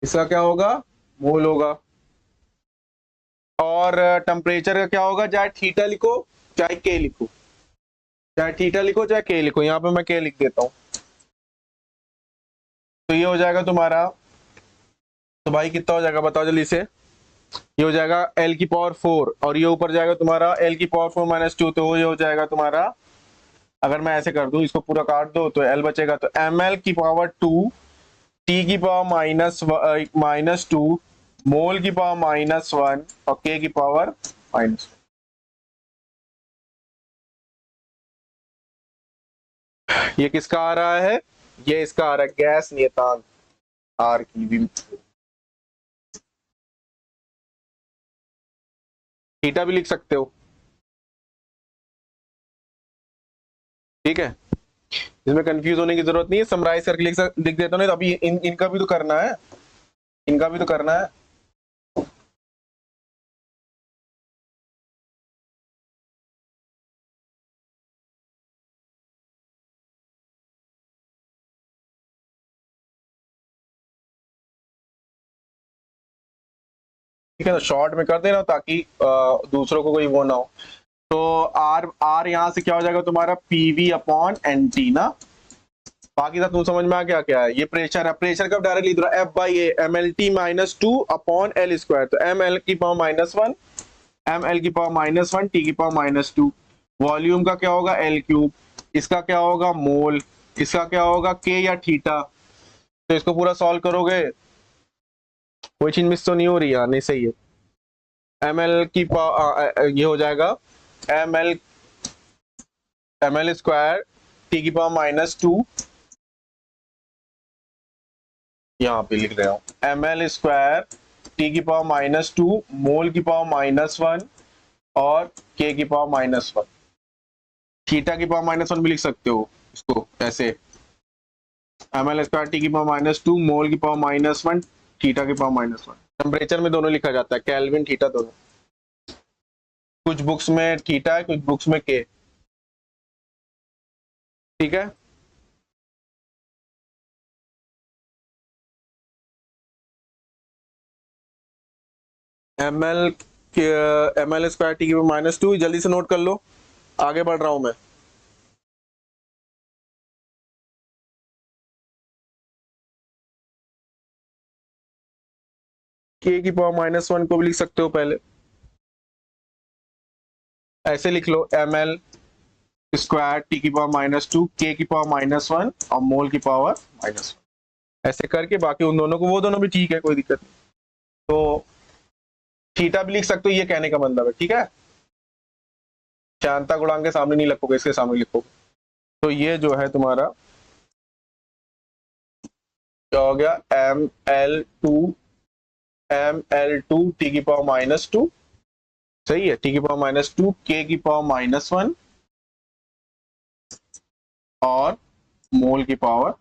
इसका क्या होगा मोल होगा। और टेम्परेचर का क्या होगा, चाहे थीटा लिखो चाहे के लिखो, चाहे थीटा लिखो चाहे के लिखो, यहाँ पे मैं के लिख देता हूं। तो ये हो जाएगा तुम्हारा, तो भाई कितना हो जाएगा बताओ जल्दी से, ये हो जाएगा L की पावर 4 और ये ऊपर जाएगा तुम्हारा L की पावर 4 माइनस 2, तो ये हो जाएगा तुम्हारा, अगर मैं ऐसे कर दूं, इसको पूरा काट दो तो L बचेगा, तो ml की पावर 2 t की पावर माइनस 2 मोल की पावर माइनस 1 और k की पावर माइनस। ये किसका आ रहा है, ये इसका आ रहा है गैस नियतांक R की भी, थीटा भी लिख सकते हो, ठीक है। इसमें कंफ्यूज होने की जरूरत नहीं है, समराइज करके लिख देता हूं, नहीं तो अभी इनका भी तो करना है, इनका भी तो करना है। ठीक है, तो शॉर्ट में कर देना ताकि दूसरों को कोई वो ना हो। तो आर यहां से क्या हो जाएगा तुम्हारा पीवी अपॉन एनटी ना, बाकी सब तुम समझ में आ गया क्या है। ये प्रेशर है, प्रेशर कब डायरेक्ट लिख रहा है, F by A M L T minus 2 upon L square, तो एम एल की पावर माइनस 1, एम एल की पावर माइनस 1, टी की पावर माइनस 2। वॉल्यूम का क्या होगा एल क्यूब, इसका क्या होगा मोल, इसका क्या होगा, के या थीटा। तो इसको पूरा सॉल्व करोगे, कोई चीज मिस तो नहीं हो रही है, नहीं सही है। एम एल की ये हो जाएगा एम एल स्क्वायर टी की पावर -2, यहाँ पे लिख रहा हूँ एम एल स्क्वायर टी की पावर -2 मोल की पावर -1 और के की पावर -1। थीटा की पावर -1 भी लिख सकते हो इसको ऐसे, एम एल स्क्वायर टी की पावर -2 मोल की पावर -1 थीटा की पावर -1। टेम्परेचर में दोनों लिखा जाता है, केल्विन थीटा दोनों। कुछ बुक्स में थीटा है, कुछ बुक्स में के। ठीक है, एम एल स्क्वायर टी की पावर -2 जल्दी से नोट कर लो, आगे बढ़ रहा हूं मैं। के की पावर -1 को भी लिख सकते हो पहले, ऐसे लिख लो एम एल स्क्वायर टी की पावर -2 के की पावर -1 और मोल की पावर -1, ऐसे करके बाकी उन दोनों को, वो दोनों भी ठीक है, कोई दिक्कत नहीं। तो थीटा भी लिख सकते हो, ये कहने का मतलब है, ठीक है। शांता गुणांक के सामने नहीं लिखोगे, इसके सामने लिखोगे। तो ये जो है तुम्हारा क्या हो गया, एम एल टू टी की पावर -2, सही है, टी की पावर -2 के की पावर -1 और मोल की पावर,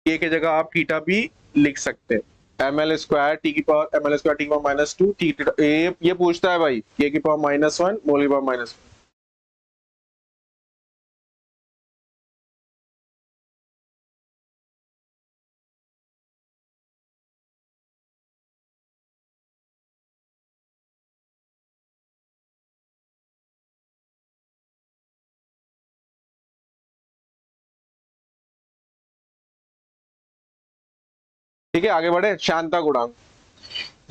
के की जगह आप थीटा भी लिख सकते हैं। एम एल स्क्वायर टी की पावर -2 थीटा, ये पूछता है भाई, के की पावर -1 मोल की पावर -1। ठीक है, आगे बढ़े। शांता गुणांक,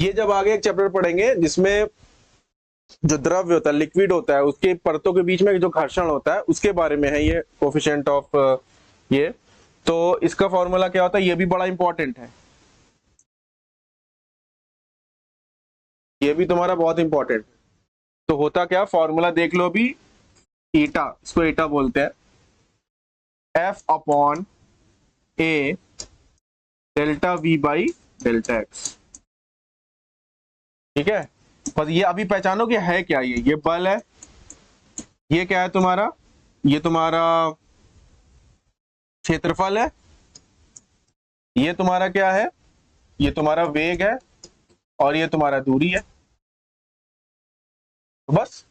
ये जब आगे एक चैप्टर पढ़ेंगे जिसमें जो द्रव्य होता है, लिक्विड होता है, उसके परतों के बीच में जो घर्षण होता है उसके बारे में है ये कोफिशिएंट ऑफ ये। तो इसका फॉर्मूला क्या होता है, ये भी बड़ा इंपॉर्टेंट है, ये भी तुम्हारा बहुत इंपॉर्टेंट। तो होता क्या, फॉर्मूला देख लो अभी, ईटा, इसको ईटा बोलते हैं, F upon A delta we by delta x. ठीक है, बस ये अभी पहचानो कि है क्या, ये बल है, ये क्या है तुम्हारा, ये तुम्हारा क्षेत्रफल है, ये तुम्हारा क्या है, ये तुम्हारा वेग है, और ये तुम्हारा दूरी है। तो बस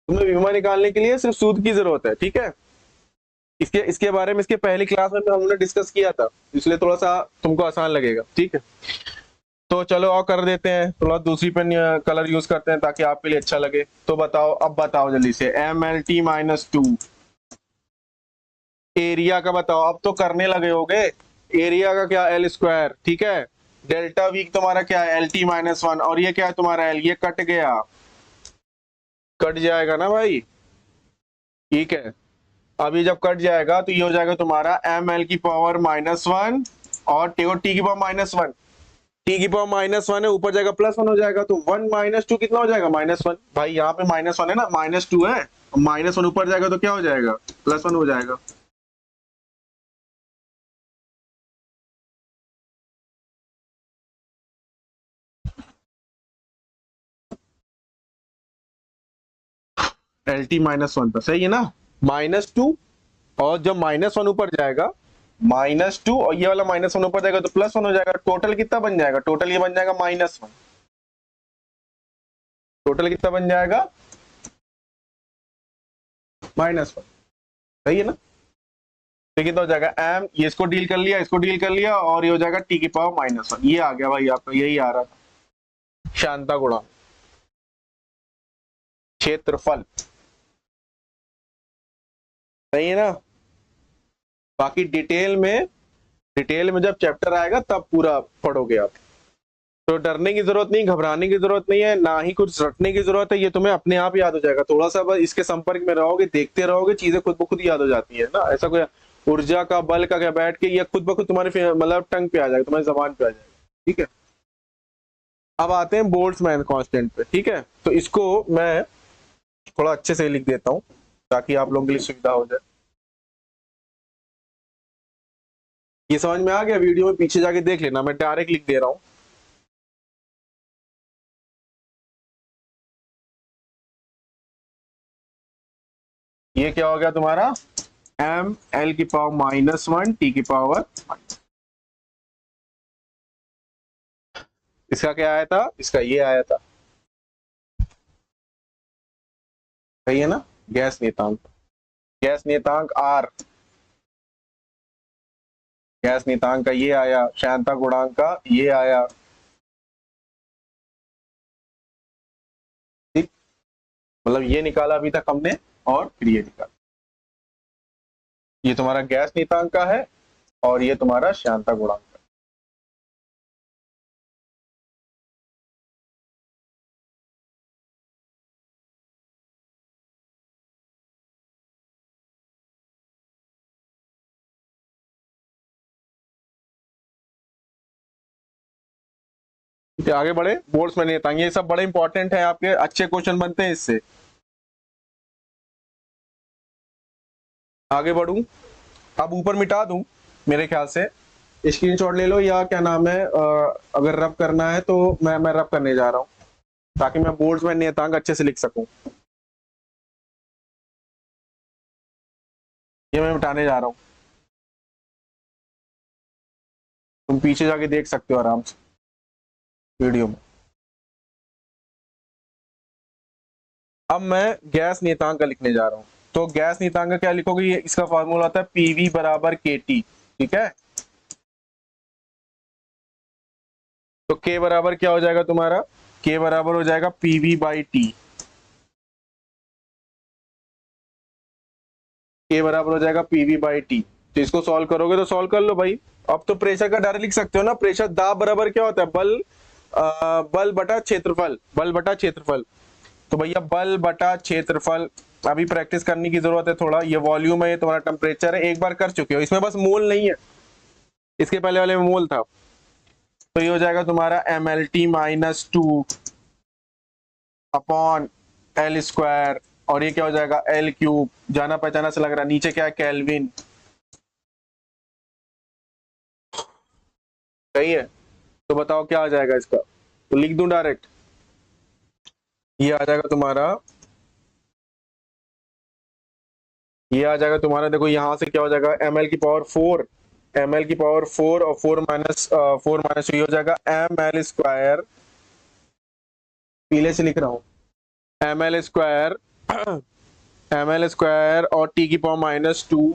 तुम्हें विमा निकालने के लिए सिर्फ सूत्र की जरूरत है, ठीक है। इसके बारे में इसके पहली क्लास में हमने डिस्कस किया था, इसलिए थोड़ा सा तुमको आसान लगेगा, ठीक है। तो चलो और कर देते हैं, थोड़ा दूसरी पेन कलर यूज करते हैं ताकि आपके लिए अच्छा लगे। तो बताओ, अब बताओ जल्दी से, एम एल टी -2 एरिया का बताओ, अब तो करने लगे होगे। एरिया का क्या, एल स्क्वायर, ठीक है। डेल्टा वी तुम्हारा क्या है, एल टी -1, और ये क्या है तुम्हारा एल, ये कट गया, कट जाएगा ना भाई, ठीक है। अभी जब कट जाएगा तो ये हो जाएगा तुम्हारा एम एल की पावर -1 और टी की पावर -1, टी की पावर -1 है, ऊपर जाएगा +1 हो जाएगा, तो 1 - 2 कितना हो जाएगा, -1। भाई यहाँ पे -1 है ना, -2 है, -1 ऊपर जाएगा तो क्या हो जाएगा, +1 हो जाएगा। एल टी -1 पर सही है ना, -2, और जब -1 ऊपर जाएगा, -2 और ये वाला -1 ऊपर जाएगा तो +1 हो जाएगा। टोटल कितना बन जाएगा, टोटल ये बन जाएगा -1, टोटल कितना बन जाएगा, -1, सही है ना। तो कितना हो जाएगा, एम, ये इसको डील कर लिया, इसको डील कर लिया, और ये हो जाएगा टी की पावर -1, ये आ गया भाई, आपका यही आ रहा था, शांता गुणांक, क्षेत्रफल, सही है ना। बाकी डिटेल में जब चैप्टर आएगा तब पूरा पढ़ोगे आप। तो डरने की जरूरत नहीं, घबराने की जरूरत नहीं है, ना ही कुछ रटने की जरूरत है, ये तुम्हें अपने आप याद हो जाएगा। थोड़ा सा बस इसके संपर्क में रहोगे, देखते रहोगे, चीजें खुद ब खुद याद हो जाती है ना। ऐसा कोई ऊर्जा का बल का क्या बैठ के ये खुद ब खुद तुम्हारे मतलब टंग पे आ जाएगा, तुम्हारी जबान पे आ जाएगा। ठीक है, अब आते हैं बोल्ट्जमैन कांस्टेंट पे। ठीक है, तो इसको मैं थोड़ा अच्छे से लिख देता हूँ ताकि आप लोगों के लिए सुविधा हो जाए। ये समझ में आ गया? वीडियो में पीछे जाके देख लेना, मैं डायरेक्ट लिख दे रहा हूँ। ये क्या हो गया तुम्हारा? एम एल की पावर -1 टी की पावर। इसका क्या आया था? इसका ये आया था, सही है ना? गैस नियतांक, गैस नियतांक आर, गैस नियतांक का ये आया, श्यानता गुणांक का ये आया। ठीक, मतलब ये निकाला अभी तक हमने, और फिर ये निकाला। ये तुम्हारा गैस नियतांक का है और ये तुम्हारा श्यानता गुणांक का। आगे बढ़े, बोल्ट्जमैन नियतांक, ये सब बड़े इंपॉर्टेंट है, आपके अच्छे क्वेश्चन बनते हैं इससे। आगे बढ़ूं, अब ऊपर मिटा दूं मेरे ख्याल से, स्क्रीनशॉट ले लो, या क्या नाम है, अगर रब करना है तो मैं रब करने जा रहा हूं ताकि मैं बोल्ट्जमैन नियतांक अच्छे से लिख सकूं। ये मैं मिटाने जा रहा हूं, तुम पीछे जाके देख सकते हो आराम से वीडियो में। अब मैं गैस नियतांक का लिखने जा रहा हूं, तो गैस नियतांक का क्या लिखोगे? ये इसका फॉर्मूला होता है पीवी बराबर केटी। ठीक है, तो के बराबर क्या हो जाएगा तुम्हारा? के बराबर हो जाएगा पीवी बाई टी। के बराबर हो जाएगा पीवी बाई टी। तो इसको सॉल्व करोगे तो सॉल्व कर लो भाई। अब तो प्रेशर का डायरेक्ट लिख सकते हो ना, प्रेशर दाब बराबर क्या होता है? बल बटा क्षेत्रफल, बल बटा क्षेत्रफल। तो भैया बल बटा क्षेत्रफल, अभी प्रैक्टिस करने की जरूरत है थोड़ा। ये वॉल्यूम है, ये तुम्हारा टेम्परेचर है, एक बार कर चुके हो, इसमें बस मोल नहीं है, इसके पहले वाले में मोल था। तो ये हो जाएगा तुम्हारा MLT -2 अपॉन L स्क्वायर, और ये क्या हो जाएगा? L cube. जाना पहचाना से लग रहा है, नीचे क्या है? केल्विन। सही है, तो बताओ क्या आ जाएगा इसका? तो लिख दूं डायरेक्ट, ये आ जाएगा तुम्हारा, ये आ जाएगा तुम्हारा, देखो यहां से क्या हो जाएगा? ml की पावर 4, ml की पावर 4 और 4 माइनस ये हो जाएगा ml स्क्वायर, पीले से लिख रहा हूं, ml स्क्वायर ml स्क्वायर और t की पावर -2,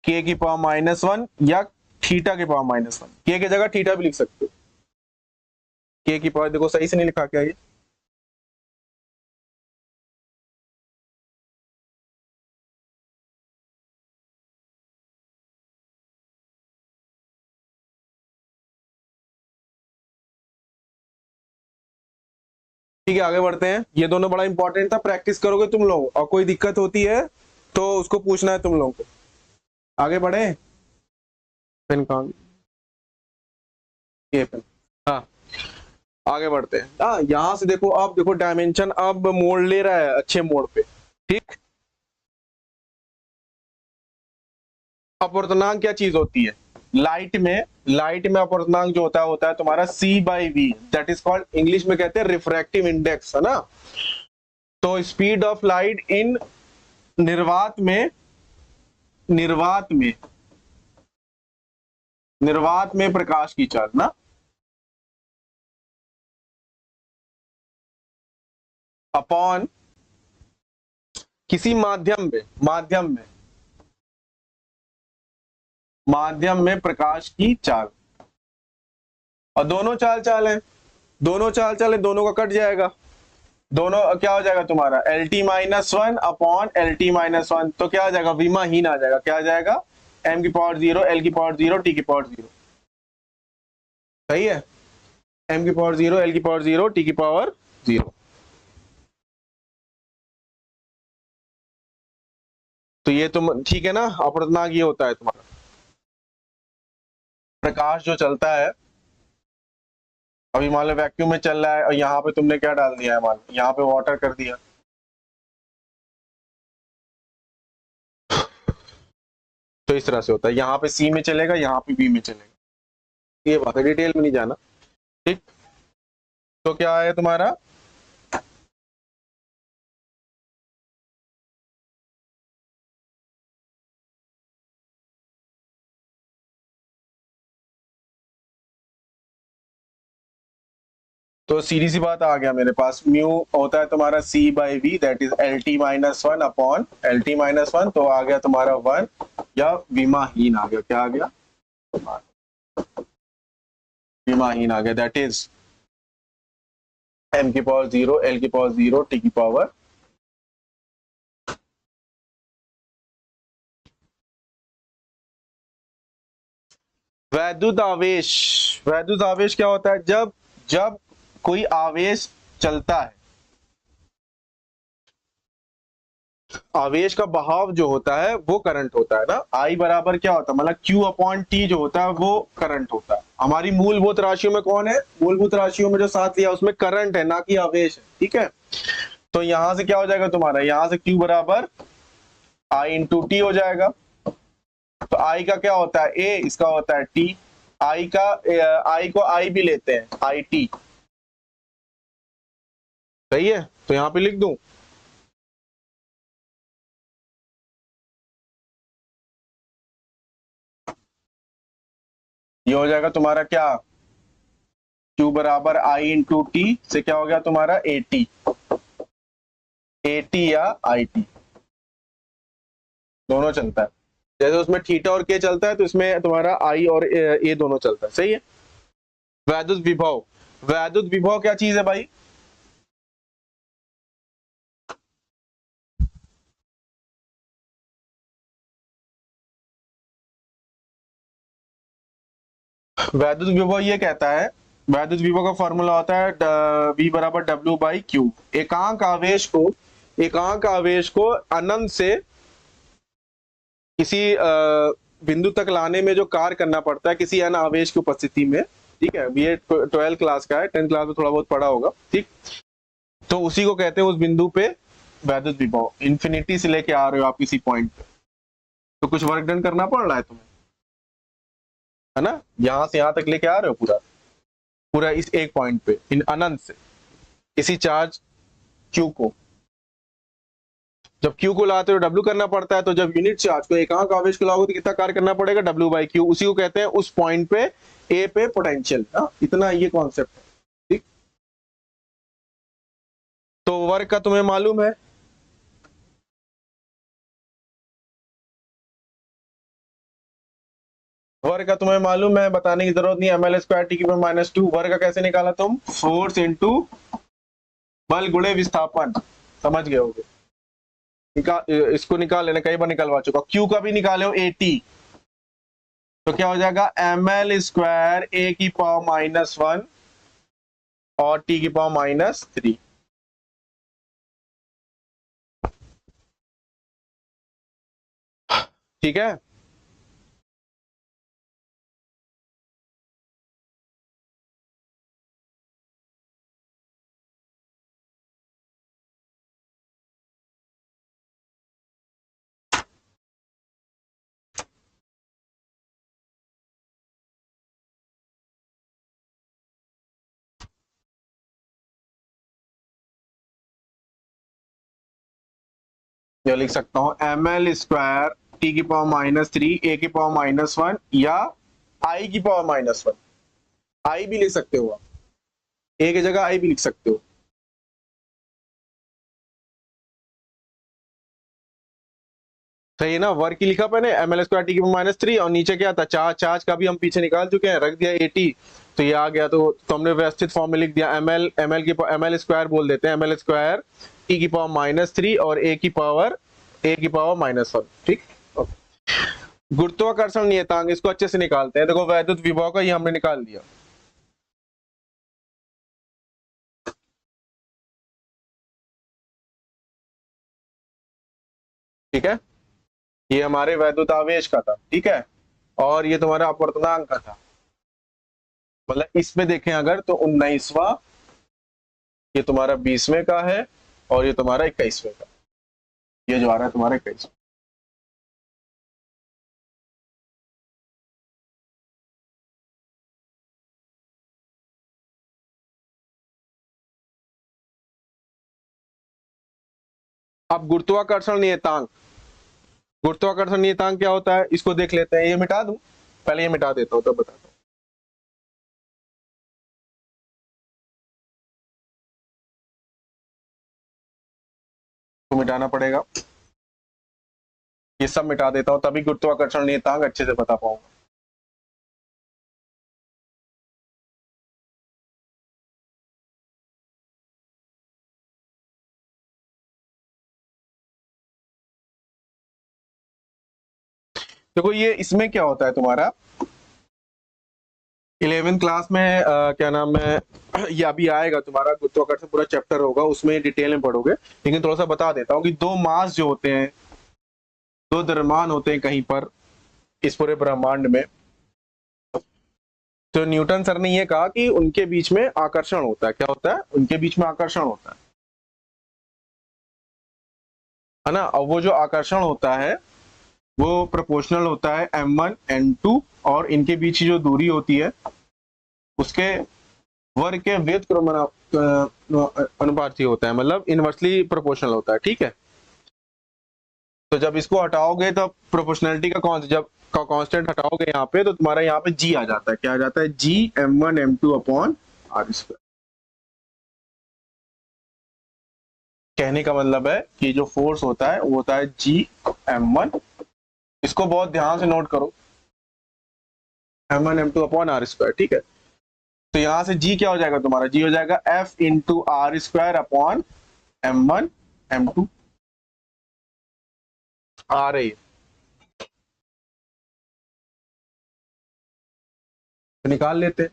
k की पावर -1 या थीटा की पावर -1, k की जगह थीटा भी लिख सकते हो। k की पावर, देखो सही से नहीं लिखा क्या ये? ठीक है, आगे बढ़ते हैं। ये दोनों बड़ा इंपॉर्टेंट था, प्रैक्टिस करोगे तुम लोग, और कोई दिक्कत होती है तो उसको पूछना है तुम लोगों को। आगे बढ़े, पेन कहाँ? ये पेन, हाँ आगे बढ़ते हैं। हाँ, यहां से देखो, अब देखो डायमेंशन अब मोड़ ले रहा है अच्छे मोड़ पे। ठीक, अपवर्तनांक क्या चीज होती है? लाइट में अपवर्तनांक जो होता है तुम्हारा C/V, that is called, English में कहते हैं रिफ्रैक्टिव इंडेक्स, है ना? तो स्पीड ऑफ लाइट इन निर्वात में, निर्वात में, निर्वात में प्रकाश की चाल ना, अपॉन किसी माध्यम में, माध्यम में प्रकाश की चाल, और दोनों चाल है, दोनों चाल है, दोनों का कट जाएगा, दोनों क्या हो जाएगा तुम्हारा? LT -1 अपॉन LT -1, तो क्या आ जाएगा? विमाहीन आ जाएगा। क्या आ जाएगा? m की पावर 0, L की पावर 0, T की पावर 0। सही है, m की पावर 0, l की पावर 0, t की पावर 0। तो ये तुम ठीक है ना, अपूर्णांक ये होता है तुम्हारा प्रकाश जो चलता है। अभी मान लो वैक्यूम में चल रहा है और यहाँ पे तुमने क्या डाल दिया है, मान लो यहाँ पे वाटर कर दिया, तो इस तरह से होता है। यहाँ पे सी में चलेगा, यहाँ पे बी में चलेगा। ये बात है, डिटेल में नहीं जाना। ठीक, तो क्या है तुम्हारा, तो सीधी सी बात आ गया मेरे पास, म्यू होता है तुम्हारा c by V, that is L T minus one upon L T minus one, तो आ गया तुम्हारा 1, या विमाहीन आ गया, क्या आ गया, विमाहीन आ गया, दैट इज m की पावर 0, l की पावर 0, t की पावर। वैद्युत आवेश, वैद्युत आवेश क्या होता है, जब जब कोई आवेश चलता है, आवेश का बहाव जो होता है वो करंट होता है ना। I बराबर क्या होता है, मतलब Q अपॉन T जो होता है वो करंट होता है। हमारी मूलभूत राशियों में कौन है, मूलभूत राशियों में जो साथ लिया उसमें करंट है, ना कि आवेश है। ठीक है, तो यहां से क्या हो जाएगा तुम्हारा, यहां से Q बराबर I इंटू टी हो जाएगा। तो I का क्या होता है A, इसका होता है T। I का I को I भी लेते हैं, आई टी, सही है, तो यहां पे लिख दूं, ये हो जाएगा तुम्हारा क्या, Q बराबर I इंटू टी से क्या हो गया तुम्हारा ए टी, या आई टी, दोनों चलता है। जैसे उसमें थीटा और के चलता है, तो इसमें तुम्हारा आई और ए दोनों चलता है, सही है। वैद्युत विभव, वैद्युत विभव क्या चीज है भाई, वैद्युत विभव ये कहता है, वैद्युत विभव का फॉर्मूला होता है V बराबर W बाई क्यू। एकांक आवेश को अनंत से किसी बिंदु तक लाने में जो कार्य करना पड़ता है किसी अन्य आवेश की उपस्थिति में, ठीक है, ये 12 क्लास का है, 10 क्लास में थोड़ा बहुत पढ़ा होगा। ठीक, तो उसी को कहते हैं उस बिंदु पे वैद्युत विभव। इन्फिनिटी से लेके आ रहे हो आप किसी पॉइंट पे, तो कुछ वर्क डन करना पड़ रहा है तुम्हें, है ना, यहां से यहां तक लेके आ रहे हो पूरा पूरा इस एक पॉइंट पे, इन अनंत से किसी चार्ज Q को, जब Q को लाते हो W करना पड़ता है, तो जब यूनिट चार्ज को एकांक आवेश को लाओगे तो कितना कार्य करना पड़ेगा, W बाई क्यू। उसी को कहते हैं उस पॉइंट पे A पे पोटेंशियल। इतना ये कॉन्सेप्ट है। ठीक, तो वर्क का तुम्हें मालूम है, वर्ग का तुम्हें मालूम है, बताने की जरूरत नहीं। ml स्क्वायर टी की पावर माइनस 2, वर्ग का कैसे निकाला तुम, फोर्स इंटू बल गुणे विस्थापन, समझ गए होगे। इसको निकाल लेना, कई बार निकलवा चुका। Q का भी निकाले हो AT, तो क्या हो जाएगा ml स्क्वायर A की पावर माइनस 1 और T की पावर माइनस 3। ठीक है, ये लिख सकता हूं ml स्क्वायर T की पावर माइनस 3 A की पावर माइनस 1 या I की पावर माइनस 1। I भी लिख सकते हो आप, A की जगह I भी लिख सकते हो। सही है ना, वर्क की लिखा मैंने ml स्क्वायर टी की पावर माइनस 3, और नीचे क्या था, चार्ज का भी हम पीछे निकाल चुके हैं, रख दिया 80, तो ये आ गया। तो हमने व्यवस्थित फॉर्म में लिख दिया ml स्क्वायर बोल देते हैं, ml स्क्वायर टी की पावर माइनस 3 और a की पावर माइनस 1। ठीक, गुरुत्वाकर्षण नियतांक, इसको अच्छे से निकालते हैं। देखो वैद्युत विभव का ये हमने निकाल दिया, ठीक है, ये हमारे वैद्युतावेश का था, ठीक है, और ये तुम्हारा अपवर्तनांक का था। मतलब इसमें देखें अगर तो 19वां, ये तुम्हारा 20वें का है, और ये तुम्हारा 21वें का, ये जो आ रहा है तुम्हारा 21। अब गुरुत्वाकर्षण नियतांक, गुरुत्वाकर्षण नियतांक क्या होता है इसको देख लेते हैं। ये मिटा दूं, पहले ये मिटा देता हूं तब बताता हूं। तो मिटाना पड़ेगा, ये सब मिटा देता हूं तभी गुरुत्वाकर्षण नियतांक अच्छे से बता पाऊंगा। देखो ये इसमें क्या होता है तुम्हारा 11वीं क्लास में क्या नाम है, ये अभी आएगा तुम्हारा गुरुत्वाकर्षण पूरा चैप्टर होगा, उसमें डिटेल में पढ़ोगे, लेकिन थोड़ा सा बता देता हूँ कि दो मास जो होते हैं, दो द्रव्यमान होते हैं कहीं पर इस पूरे ब्रह्मांड में, तो न्यूटन सर ने ये कहा कि उनके बीच में आकर्षण होता है। क्या होता है? उनके बीच में आकर्षण होता है ना। और वो जो आकर्षण होता है वो प्रोपोर्शनल होता है m1 n2, और इनके बीच की जो दूरी होती है उसके वर्ग के व्युत्क्रमानुपाती होता है, मतलब इनवर्सली प्रोपोर्शनल होता है, ठीक है। तो जब इसको हटाओगे तब प्रोपोर्शनलिटी का जब का कांस्टेंट हटाओगे यहाँ पे, तो तुम्हारा यहाँ पे g आ जाता है। क्या आ जाता है? g m1 m2 upon r square. कहने का मतलब है कि जो फोर्स होता है वो होता है g m1, इसको बहुत ध्यान से नोट करो, m1 m2 upon r square, ठीक है। तो यहां से g क्या हो जाएगा तुम्हारा? g हो जाएगा f into R square upon m1 m2, आ रही है तो निकाल लेते हैं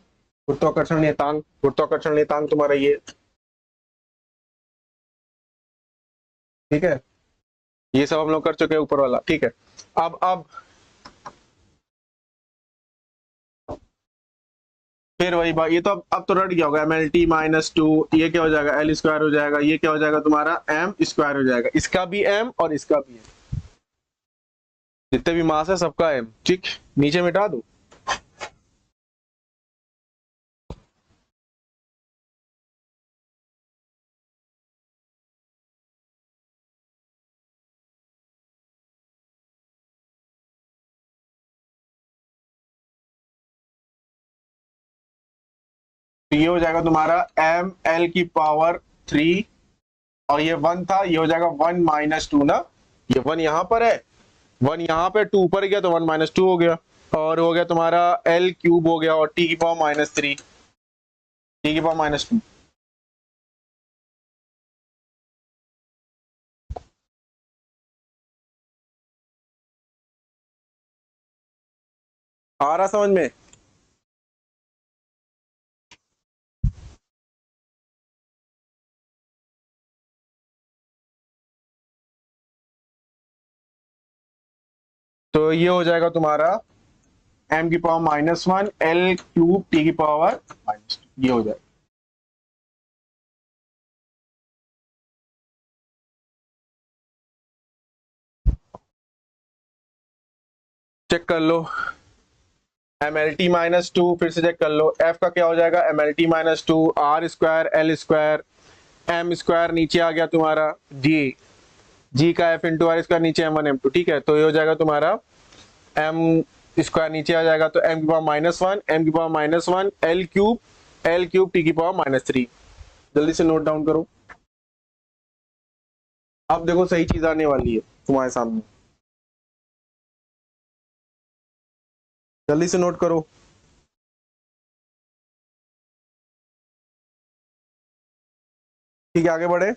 गुरुत्वाकर्षण नियतांक। गुरुत्वाकर्षण नियतांक तुम्हारा ये, ठीक है, ये सब हम लोग कर चुके हैं ऊपर वाला, ठीक है। अब फिर वही बात, ये तो अब तो रट गया होगा, MLT माइनस 2, ये क्या हो जाएगा? L स्क्वायर हो जाएगा, ये क्या हो जाएगा तुम्हारा? M स्क्वायर हो जाएगा, इसका भी M और इसका भी M, जितने भी मास है सबका M, ठीक। नीचे मिटा दो, तो ये हो जाएगा तुम्हारा ML की पावर 3, और ये 1 था, ये हो जाएगा 1 माइनस 2 ना, ये 1 यहाँ पर है, 1 यहाँ पे 2 ऊपर गया तो 1 माइनस 2 हो गया, और हो गया तुम्हारा L क्यूब हो गया, और T की पावर माइनस 3, T की पावर माइनस 2। आ रहा समझ में? तो ये हो जाएगा तुम्हारा m की पावर -1 L क्यूब T की पावर -2, ये हो जाएगा। चेक कर लो, MLT -2, फिर से चेक कर लो, F का क्या हो जाएगा? MLT -2 R square L square, M square नीचे आ गया तुम्हारा G का F इंटू R स्क्वायर, नीचे M1 M2, ठीक है। तो ये हो जाएगा तुम्हारा M स्क्वायर नीचे आ जाएगा, तो M की पावर -1 M की पावर -1 L क्यूब T की पावर -3। जल्दी से नोट डाउन करो। अब देखो सही चीज आने वाली है तुम्हारे सामने, जल्दी से नोट करो। ठीक है, आगे बढ़े।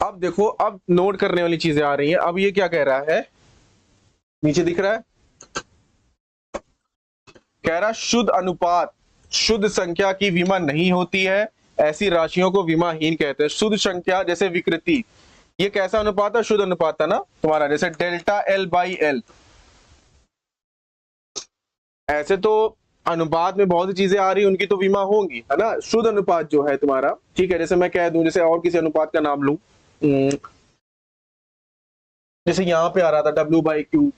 अब देखो, अब नोट करने वाली चीजें आ रही हैं। अब ये क्या कह रहा है, नीचे दिख रहा है, कह रहा शुद्ध अनुपात शुद्ध संख्या की विमा नहीं होती है, ऐसी राशियों को विमाहीन कहते हैं। शुद्ध संख्या जैसे विकृति, ये कैसा अनुपात है? शुद्ध अनुपात था ना तुम्हारा, जैसे डेल्टा एल बाई एल। ऐसे तो अनुपात में बहुत सी चीजें आ रही, उनकी तो विमा होंगी, है ना। शुद्ध अनुपात जो है तुम्हारा, ठीक है, जैसे मैं कह दूं, जैसे और किसी अनुपात का नाम लूं, जैसे यहाँ पे आ रहा था डब्ल्यू बाई क्यू,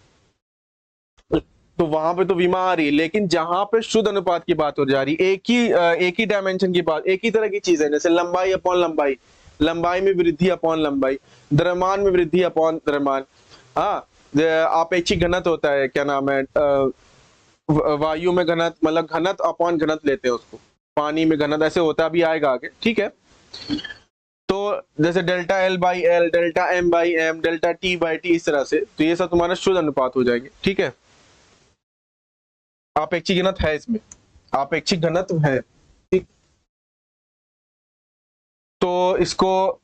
तो वहां पे तो विमा आ रही है, लेकिन जहां पे शुद्ध अनुपात की बात हो जा रही, एक ही डायमेंशन की बात, एक ही तरह की चीज है, जैसे लंबाई अपॉन लंबाई, लंबाई में वृद्धि अपॉन लंबाई, द्रव्यमान में वृद्धि अपॉन द्रव्यमान। हाँ, आपेक्षिक घनत्व होता है, क्या नाम है, वायु में घनत्व, मतलब घनत्व अपॉन घनत्व लेते हैं उसको, पानी में घनत्व, ऐसे होता भी आएगा आगे, ठीक है। तो जैसे delta L by L, delta M by M, delta T by T, इस तरह से, तो ये सब तुम्हारा शुद्ध अनुपात हो जाएंगे, ठीक है। आपेक्षिक घनत्व है इसमें, आपेक्षिक घनत्व है, ठीक। तो इसको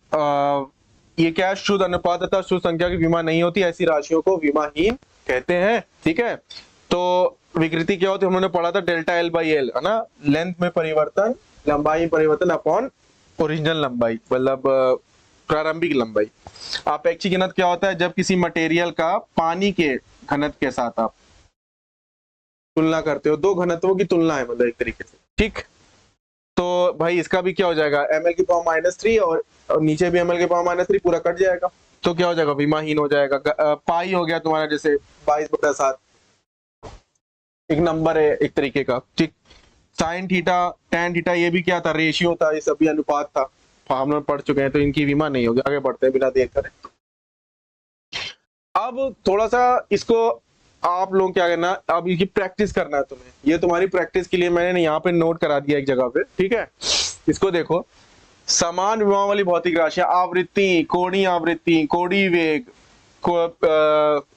ये क्या है? शुद्ध अनुपात तथा शुद्ध संख्या की विमा नहीं होती, ऐसी राशियों को विमाहीन कहते हैं, ठीक है। तो विकृति क्या होती है? हमने पढ़ा था डेल्टा एल बाई एल, है ना, लेंथ में परिवर्तन, लंबाई में परिवर्तन अपॉन ओरिजिनल लंबाई, मतलब प्रारंभिक लंबाई। आपेक्षिक घनत्व क्या होता है? जब किसी मटेरियल का पानी के घनत्व के साथ आप तुलना करते हो, दो घनत्वों की तुलना है, मतलब एक तरीके से, ठीक। तो भाई इसका भी क्या हो जाएगा? ml की पावर -3 और नीचे भी ml की पावर -3, पूरा कट जाएगा, तो क्या हो जाएगा? विमाहीन हो जाएगा। पाई हो गया तुम्हारा जैसे 22/7, एक नंबर है एक तरीके का, ठीक। साइन थीटा, टैन थीटा, ये भी क्या था? रेशियो था, ये सभी अनुपात था, हम लोग पढ़ चुके हैं, तो इनकी विमा नहीं होगी। आगे बढ़ते हैं बिना देर करे। अब थोड़ा सा इसको आप लोग क्या करना, अब इसकी प्रैक्टिस करना है तुम्हें, ये तुम्हारी प्रैक्टिस के लिए मैंने यहाँ पे नोट करा दिया एक जगह पे, ठीक है। इसको देखो, समान विमा वाली भौतिक राशियां, आवृत्ति, कोणीय आवृत्ति, कोणीय वेग,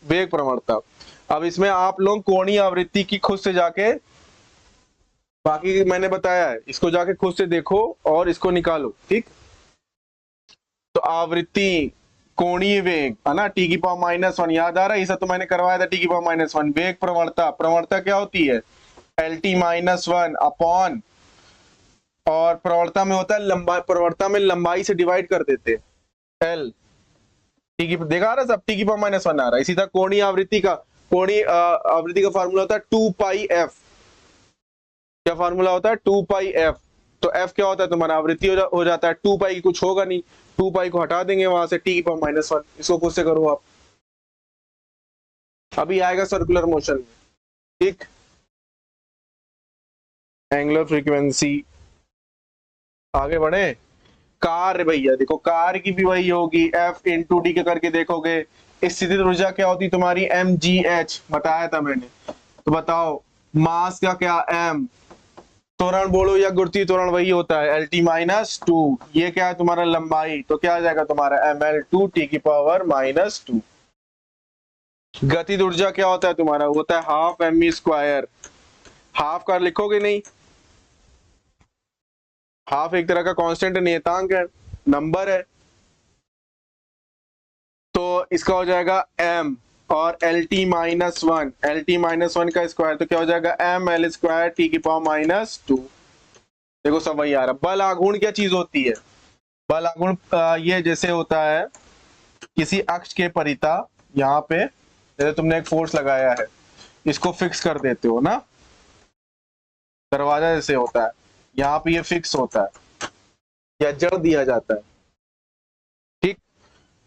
वेग प्रवणता। अब इसमें आप लोग कोणीय आवृत्ति की खुद से जाके, बाकी मैंने बताया है, इसको जाके खुद से देखो और इसको निकालो, ठीक। तो आवृत्ति, कोणीय वेग, है ना, टी की पावर -1, याद आ रहा है? ये सब तो मैंने करवाया था, टी की पावर -1। वेग प्रवणता, प्रवणता क्या होती है? LT -1 अपॉन, और प्रवणता में होता है लंबाई, प्रवणता में लंबाई से डिवाइड कर देते L, टी की, देखा रहा सब, टी की पावर -1 आ रहा है। इसी तरह कोणीय आवृत्ति का, कोणीय आवृत्ति का फार्मूला होता है 2πf। क्या फार्मूला होता है? 2πf। तो f क्या होता है तुम्हारा? आवृत्ति हो जाता है, 2π की कुछ होगा नहीं, 2π को हटा देंगे वहां से, टी की पावर -1, इसको खुद से करो आप। अभी आएगा सर्कुलर मोशन में, ठीक। एंगुलर फ्रीक्वेंसी, आगे बढ़े। कार्य भैया देखो, कार्य की भी वही होगी, F इंटू डी के करके देखोगे। स्थितिज ऊर्जा क्या होती तुम्हारी? mgh, बताया था मैंने। तो बताओ मास का क्या? m। त्वरण बोलो या गुरुत्वीय त्वरण, वही होता है LT -2। ये क्या है तुम्हारा? लंबाई, तो क्या आ जाएगा तुम्हारा? ml2 टी की पावर -2। गतिज ऊर्जा क्या होता है तुम्हारा? होता है हाफ mv²। हाफ का लिखोगे नहीं, हाफ एक तरह का कांस्टेंट नियतांक है, नंबर है, तो इसका हो जाएगा m, और LT -1, LT -1 का स्क्वायर, तो क्या हो जाएगा? ml² टी की पावर -2। देखो सब वही आ रहा। बल आघूर्ण क्या चीज होती है? बल आघूर्ण ये जैसे होता है किसी अक्ष के परिता, यहाँ पे जैसे तुमने एक फोर्स लगाया है, इसको फिक्स कर देते हो ना, दरवाजा जैसे होता है, यहाँ पे ये फिक्स होता है या जड़ दिया जाता है, ठीक।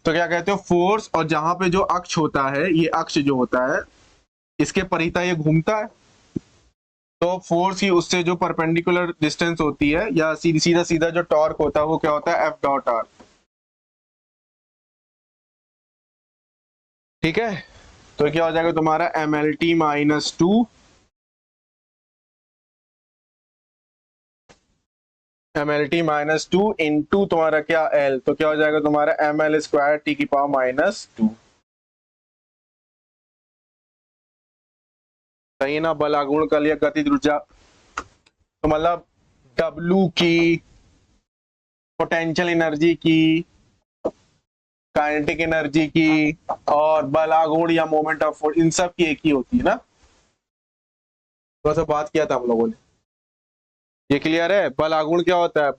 तो क्या कहते हो? फोर्स, और जहां पे जो अक्ष होता है, ये अक्ष जो होता है, इसके परिता ये घूमता है, तो फोर्स की उससे जो परपेंडिकुलर डिस्टेंस होती है, या सीधा सीधा जो टॉर्क होता है, वो क्या होता है? F.R, ठीक है। तो क्या हो जाएगा तुम्हारा? mlt -2, mlt -2 इंटू तुम्हारा क्या? L, तो क्या हो जाएगा तुम्हारा? ml² टी की पावर -2। सही ना? बल आघूर्ण का लिया गतिज ऊर्जा, तो मतलब W की, पोटेंशियल एनर्जी की, काइनेटिक एनर्जी की, और बल आघूर्ण या मोमेंट ऑफ फोर्स, इन सब की एक ही होती है ना। थोड़ा सा बात किया था हम लोगों ने, ये क्लियर है? बल आघूर्ण क्या होता है?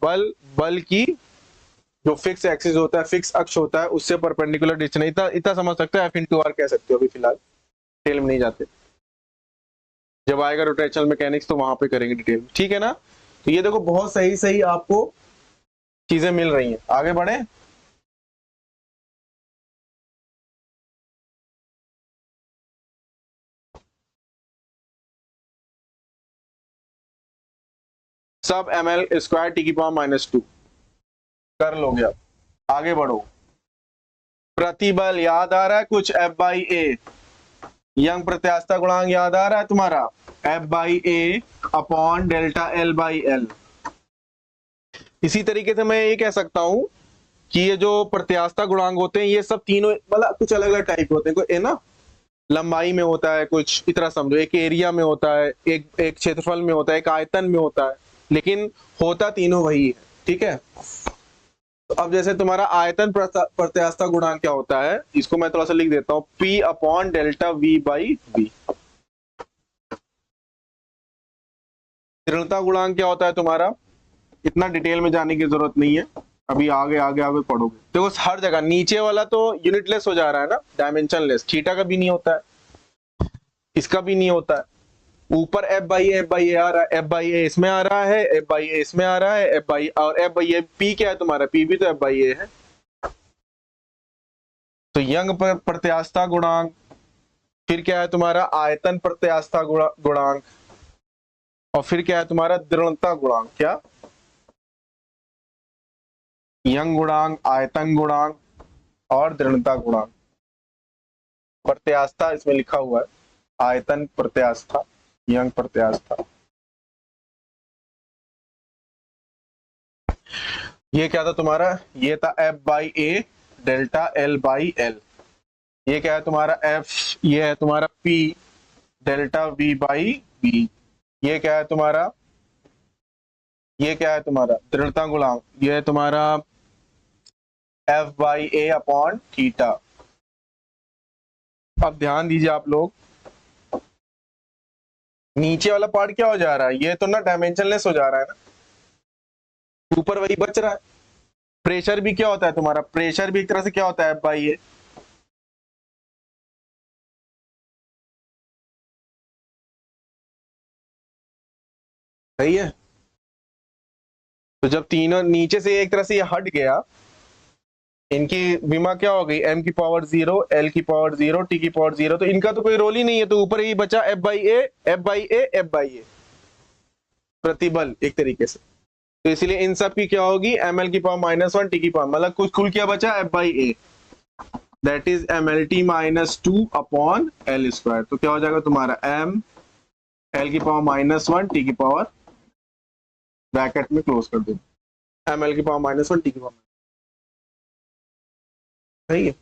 बल की जो फिक्स एक्सिस होता है, फिक्स अक्ष होता है, उससे परपेंडिकुलर डिस्टेंस, इतना इतना समझ सकते हो, F/R कह सकते हो। अभी फिलहाल डिटेल में नहीं जाते, जब आएगा रोटेशनल मैकेनिक्स तो वहां पे करेंगे डिटेल, ठीक है ना। तो ये देखो बहुत सही सही आपको चीजें मिल रही हैं। आगे बढ़े, सब ml² T⁻⁻2 कर लोगे आप। आगे बढ़ो, प्रतिबल याद आ रहा है कुछ, F/A, यंग प्रत्यास्थता गुणांक याद आ रहा है तुम्हारा, F/A अपॉन डेल्टा L/L। इसी तरीके से मैं ये कह सकता हूं कि ये जो प्रत्यास्थता गुणांक होते हैं ये सब तीनों मतलब कुछ अलग अलग टाइप होते हैं, कोई है ना, लंबाई में होता है कुछ, इतना समझो, एक एरिया में होता है, एक क्षेत्रफल में होता है, एक आयतन में होता है, लेकिन होता तीनों वही है, ठीक है। तो अब जैसे तुम्हारा आयतन प्रत्यास्थता गुणांक क्या होता है, इसको मैं थोड़ा सा लिख देता हूं, P अपॉन डेल्टा V/V। तीव्रता गुणांक क्या होता है तुम्हारा, इतना डिटेल में जाने की जरूरत नहीं है, अभी आगे आगे आगे पढ़ोगे। देखो हर जगह नीचे वाला तो यूनिटलेस हो जा रहा है ना, डायमेंशनलेस, थीटा का भी नहीं होता है, इसका भी नहीं होता है। ऊपर F/A आ रहा है, F/A इसमें आ रहा है, F/A इसमें आ रहा है, और F/A P क्या है तुम्हारा, P भी तो F/A है। तो यंग प्रत्यास्थता गुणांक, फिर क्या है तुम्हारा आयतन प्रत्यास्थता गुणांक, और फिर क्या है तुम्हारा दृढ़ता गुणांक, क्या, यंग गुणांक, आयतन गुणांक और दृढ़ता गुणांक। प्रत्यास्थता इसमें लिखा हुआ है, आयतन प्रत्यास्थता, यंग प्रत्यास्थता। ये क्या था तुम्हारा, ये था F/A डेल्टा L/L। ये क्या है तुम्हारा F, ये है तुम्हारा P डेल्टा V/V। ये क्या है तुम्हारा, ये क्या है तुम्हारा दृढ़ता गुणांक, ये है तुम्हारा F/A अपॉन थीटा। अब ध्यान दीजिए आप लोग, नीचे वाला पार्ट क्या हो जा रहा है, ये तो ना डायमेंशनलेस हो जा रहा है ना, ऊपर वही बच रहा है। प्रेशर भी क्या होता है तुम्हारा, प्रेशर भी एक तरह से क्या होता है, F/A। सही है। तो जब तीनों नीचे से एक तरह से ये हट गया, इनकी विमा क्या हो गई, m⁻0, L⁻0, T⁻0, तो इनका तो कोई रोल ही नहीं है, तो ऊपर ही बचा F/A, F/A, F/A, प्रतिबल एक तरीके से। तो इसलिए इन सब की क्या होगी, ml⁻⁻1 T⁻, मतलब कुछ कुल क्या बचा, F/A, that is mLT-2 upon L²। तो क्या हो जाएगा तुम्हारा m L⁻⁻1 T⁻, ब्रैकेट में क्लोज कर दो, ml⁻⁻1 T⁻। सही है।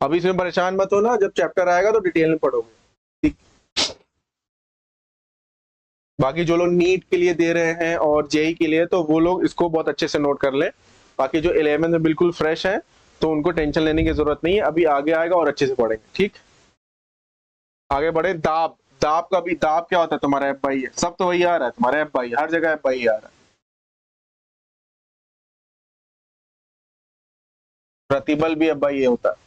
अभी इसमें परेशान मत हो ना, जब चैप्टर आएगा तो डिटेल में पढ़ोगे, ठीक। बाकी जो लोग नीट के लिए दे रहे हैं और जेई के लिए, तो वो लोग इसको बहुत अच्छे से नोट कर ले। बाकी जो 11 में बिल्कुल फ्रेश है तो उनको टेंशन लेने की जरूरत नहीं है, अभी आगे आएगा और अच्छे से पढ़ेंगे, ठीक। आगे बढ़े, दाब, दाब का भी, दाब क्या होता है तुम्हारा, F/A, सब तो वही आ रहा है तुम्हारा, F/A हर जगह F/A आ रहा है। प्रतिबल भी F/A होता है।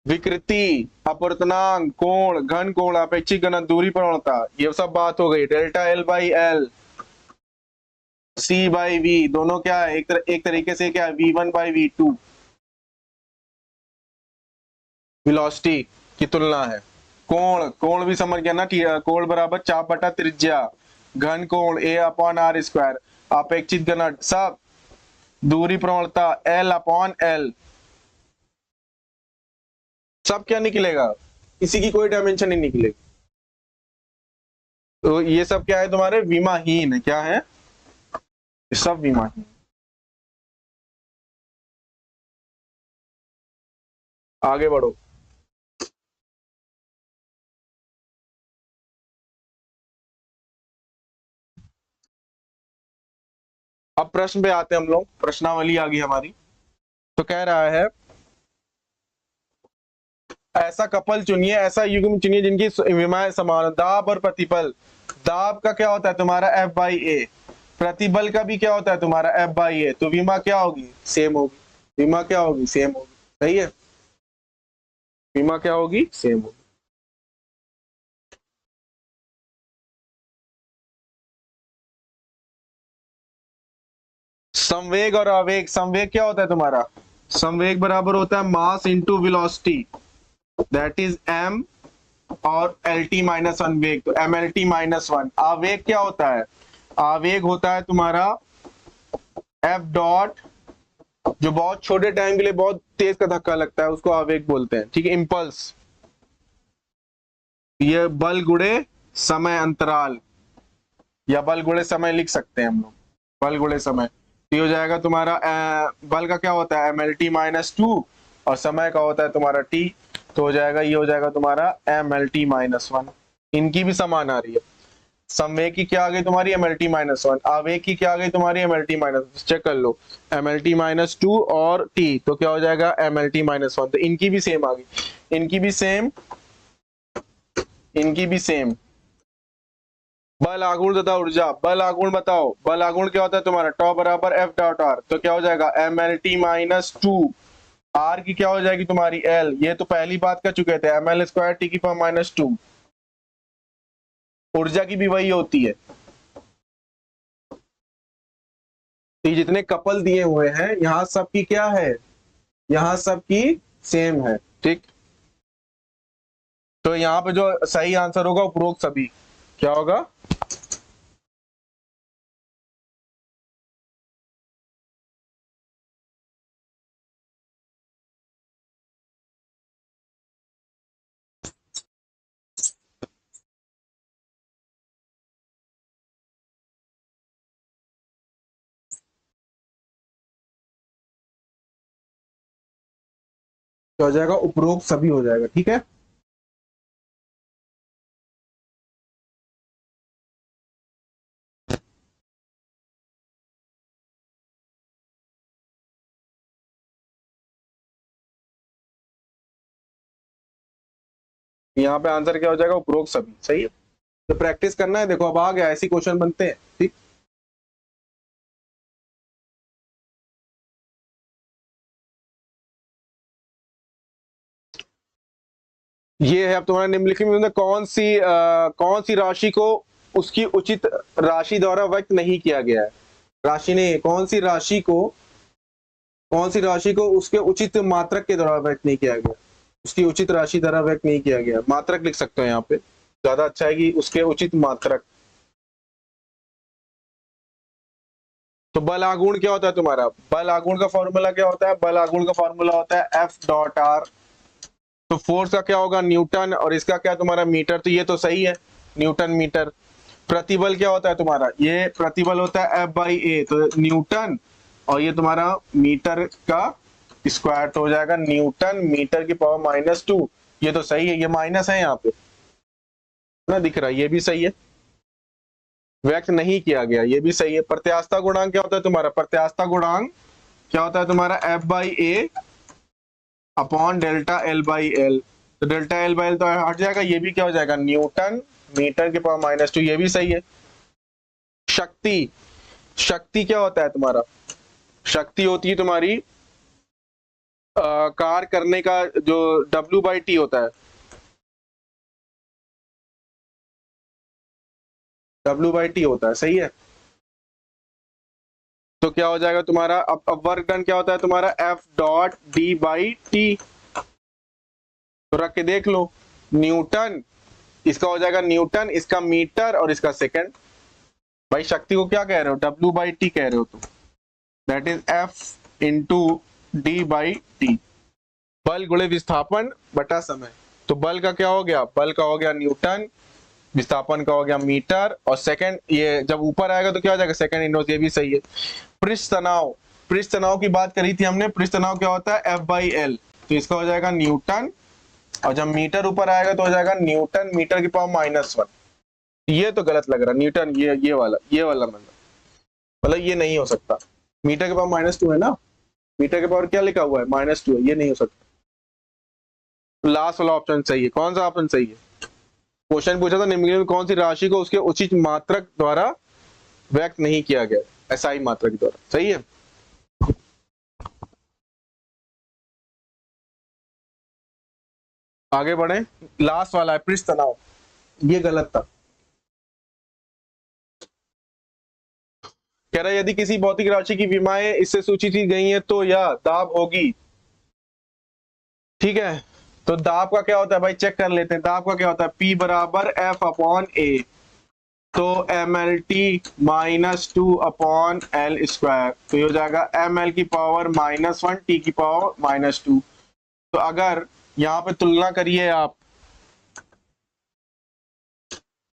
विकृति, अपवर्तनांक, कोण, घन कोण, अपेक्षित घनत्व, दूरी प्रवणता, ये सब बात हो गई। डेल्टा L/L, C/V दोनों क्या है, एक तरीके से क्या है, V1/V2 वेलोसिटी की तुलना है। कोण, कोण भी समझ गया ना, कोण बराबर चाप बटा त्रिज्या, घन कोण A/R², अपेक्षित घनत्व सब, दूरी प्रवणता L/L, सब क्या निकलेगा, किसी की कोई डायमेंशन नहीं निकलेगी। तो ये सब क्या है तुम्हारे, विमाहीन है, क्या है, सब विमाहीन। आगे बढ़ो, अब प्रश्न पे आते हैं हम लोग, प्रश्नावली आ गई हमारी। तो कह रहा है ऐसा कपल चुनिए, ऐसा युग्म चुनिए जिनकी विमाएं समान हो। दाब और प्रतिबल, दाब का क्या होता है तुम्हारा F/A, प्रतिबल का भी क्या होता है तुम्हारा F/A, तो विमा क्या होगी, सेम होगी। विमा क्या होगी, सेम होगी। सही है, विमा क्या होगी, सेम होगी। संवेग और आवेग, संवेग क्या होता है तुम्हारा, संवेग बराबर होता है mass into velocity, that is m, और LT माइनस वन वेग, तो MLT माइनस वन। आवेग क्या होता है, आवेग होता है तुम्हारा F डॉट, जो बहुत छोटे टाइम के लिए बहुत तेज का धक्का लगता है उसको आवेग बोलते हैं, ठीक है, इंपल्स। ये बल गुणे समय अंतराल, या बल गुणे समय लिख सकते हैं हम लोग, बल गुणे समय। तो ये हो जाएगा तुम्हारा बल का क्या होता है MLT माइनस टू, और समय का होता है तुम्हारा T, तो हो जाएगा, ये हो जाएगा तुम्हारा MLT माइनस वन। इनकी भी समान आ रही है। संवेग की क्या आ गई तुम्हारी MLT माइनस वन, आवेग की क्या आ गई तुम्हारी MLT माइनस, चेक कर लो, MLT माइनस टू और T, तो क्या हो जाएगा MLT माइनस वन। तो इनकी भी सेम आ गई, इनकी भी सेम, इनकी भी सेम। बल आघूर्ण तथा ऊर्जा, बल आघूर्ण बताओ, बल आघूर्ण क्या होता है तुम्हारा टॉ बराबर F डॉट R, तो क्या हो जाएगा MLT माइनस टू, R की क्या हो जाएगी तुम्हारी L, ये तो पहली बात कर चुके थे, ML स्क्वायर T की पावर माइनस टू। ऊर्जा की भी वही होती है। तो जितने कपल दिए हुए हैं यहाँ सबकी क्या है, यहाँ सबकी सेम है, ठीक। तो यहाँ पे जो सही आंसर होगा उपरोक्त सभी, क्या होगा, क्या हो जाएगा, उपरोक्त सभी हो जाएगा, ठीक है। यहाँ पे आंसर क्या हो जाएगा, उपरोक्त सभी, सही है। तो प्रैक्टिस करना है, देखो अब आ गया, ऐसे क्वेश्चन बनते हैं, ठीक। ये है अब तुम्हारा निम्नलिखित में कौन सी राशि को उसकी उचित राशि द्वारा व्यक्त नहीं किया गया है, राशि नहीं, कौन सी राशि को उसके उचित मात्रक के द्वारा व्यक्त नहीं किया गया, उसकी उचित राशि द्वारा व्यक्त नहीं किया गया, मात्रक लिख सकते हो यहाँ पे, ज्यादा अच्छा है कि उसके उचित मात्रक। तो बल आघूर्ण क्या होता है तुम्हारा, बल आघूर्ण का फॉर्मूला क्या होता है, बल आघूर्ण का फॉर्मूला होता है F डॉट R। तो फोर्स का क्या होगा न्यूटन, और इसका क्या तुम्हारा मीटर, तो ये तो सही है, न्यूटन मीटर। प्रतिबल क्या होता है तुम्हारा, ये प्रतिबल होता है F/A, तो न्यूटन, और ये तुम्हारा मीटर का स्क्वायर, तो हो जाएगा न्यूटन मीटर की पावर माइनस टू। ये तो सही है, ये माइनस है यहाँ पे ना, दिख रहा है, ये भी सही है, व्यक्त नहीं किया गया, ये भी सही है। प्रत्यास्थता गुणांक क्या होता है तुम्हारा, प्रत्यास्थता गुणांक क्या होता है तुम्हारा F/A अपॉन डेल्टा L/L, तो डेल्टा L/L तो हट जाएगा, ये भी क्या हो जाएगा न्यूटन मीटर के पावर माइनस टू, ये भी सही है। शक्ति, शक्ति क्या होता है तुम्हारा, शक्ति होती है तुम्हारी कार्य करने का जो W/T होता है, W/T होता है, सही है। तो क्या हो जाएगा तुम्हारा, अब वर्क डन क्या होता है तुम्हारा F डॉट D/T, तो रख के देख लो, न्यूटन, इसका हो जाएगा न्यूटन, इसका मीटर, और इसका सेकंड। भाई शक्ति को क्या कह रहे हो, W/T कह रहे हो तुम, that is F into D/T। बल गुणे विस्थापन बटा समय, तो बल का क्या हो गया, बल का हो गया न्यूटन, विस्थापन का हो गया मीटर, और सेकंड ये जब ऊपर आएगा तो क्या हो जाएगा सेकंड इनवर्स, ये भी सही है। पृष्ठ तनाव, पृष्ठ तनाव की बात करी थी हमने, पृष्ठ तनाव क्या होता है F/L, तो इसका हो जाएगा न्यूटन, और जब मीटर ऊपर आएगा तो हो जाएगा न्यूटन मीटर की पावर माइनस वन। ये तो गलत लग रहा, न्यूटन, ये वाला मतलब ये नहीं हो सकता, मीटर के पावर माइनस टू है ना, मीटर के पावर क्या लिखा हुआ है माइनस टू है, ये नहीं हो सकता। लास्ट वाला ऑप्शन सही है। कौन सा ऑप्शन सही है? क्वेश्चन पूछा था निम्नलिखित में कौन सी राशि को उसके उचित मात्रक द्वारा व्यक्त नहीं किया गया, एसआई मात्रक द्वारा। सही है। आगे बढ़े, लास्ट वाला है पृष्ठ तनाव, ये गलत था। कह रहा है यदि किसी भौतिक राशि की विमाएं इससे सूचित की गई हैं तो यह दाब होगी। ठीक है, तो दाब का क्या होता है भाई, चेक कर लेते हैं। दाब का क्या होता है, P बराबर F अपॉन A, तो MLT minus 2 upon L square, तो ये हो जाएगा ML की पावर -1 T की पावर -2। तो अगर यहाँ पे तुलना करिए आप,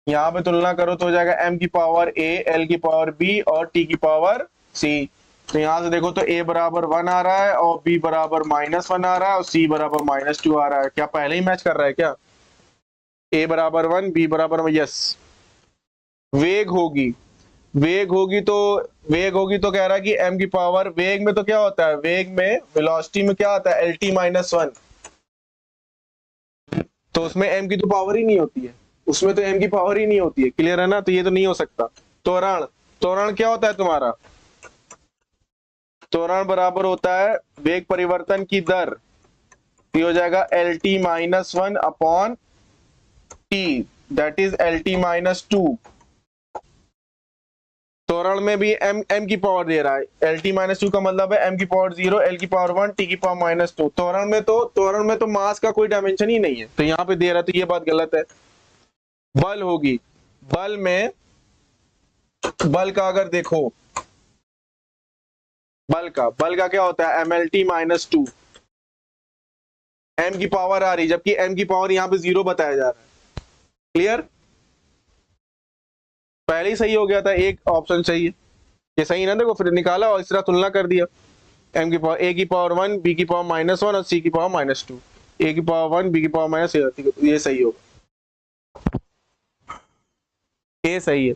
यहाँ पे तुलना करो तो हो जाएगा M की पावर A, L की पावर B और T की पावर C। तो यहां से देखो तो A बराबर 1 आ रहा है और B बराबर -1 आ रहा है और C बराबर -2 आ रहा है। क्या पहले ही मैच कर रहा है क्या? A बराबर 1, B बराबर, यस। वेग होगी, वेग होगी तो कह रहा है कि M की पावर, वेग में तो क्या होता है, वेग में वेलोसिटी में क्या आता है, LT -1, तो उसमें M की तो पावर ही नहीं होती है, उसमें तो M की पावर ही नहीं होती है। क्लियर है ना? तो ये तो नहीं हो सकता। त्वरण, त्वरण क्या होता है तुम्हारा, त्वरण बराबर होता है वेग परिवर्तन की दर, ये हो जाएगा LT -1 upon T, that is LT -2। त्वरण में भी m की पावर दे रहा है, LT -2 का मतलब है m की पावर 0, L की पावर 1, T की पावर -2। त्वरण में तो मास का कोई डायमेंशन ही नहीं है, तो यहाँ पे दे रहा है, तो ये बात गलत है। बल होगी, बल में, बल का अगर देखो, बल का क्या होता है, MLT -2, m की पावर आ रही, जबकि m की पावर यहाँ पे 0 बताया जा रहा है। क्लियर? पहले ही सही हो गया था, एक ऑप्शन सही है, ये सही ना, देखो फिर निकाला और इस तरह तुलना कर दिया। m की पावर, a की पावर 1, b की पावर -1 और c की पावर -2, a की पावर 1, b की पावर -1, ये सही होगा, ये सही है।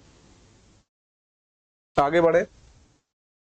आगे बढ़े।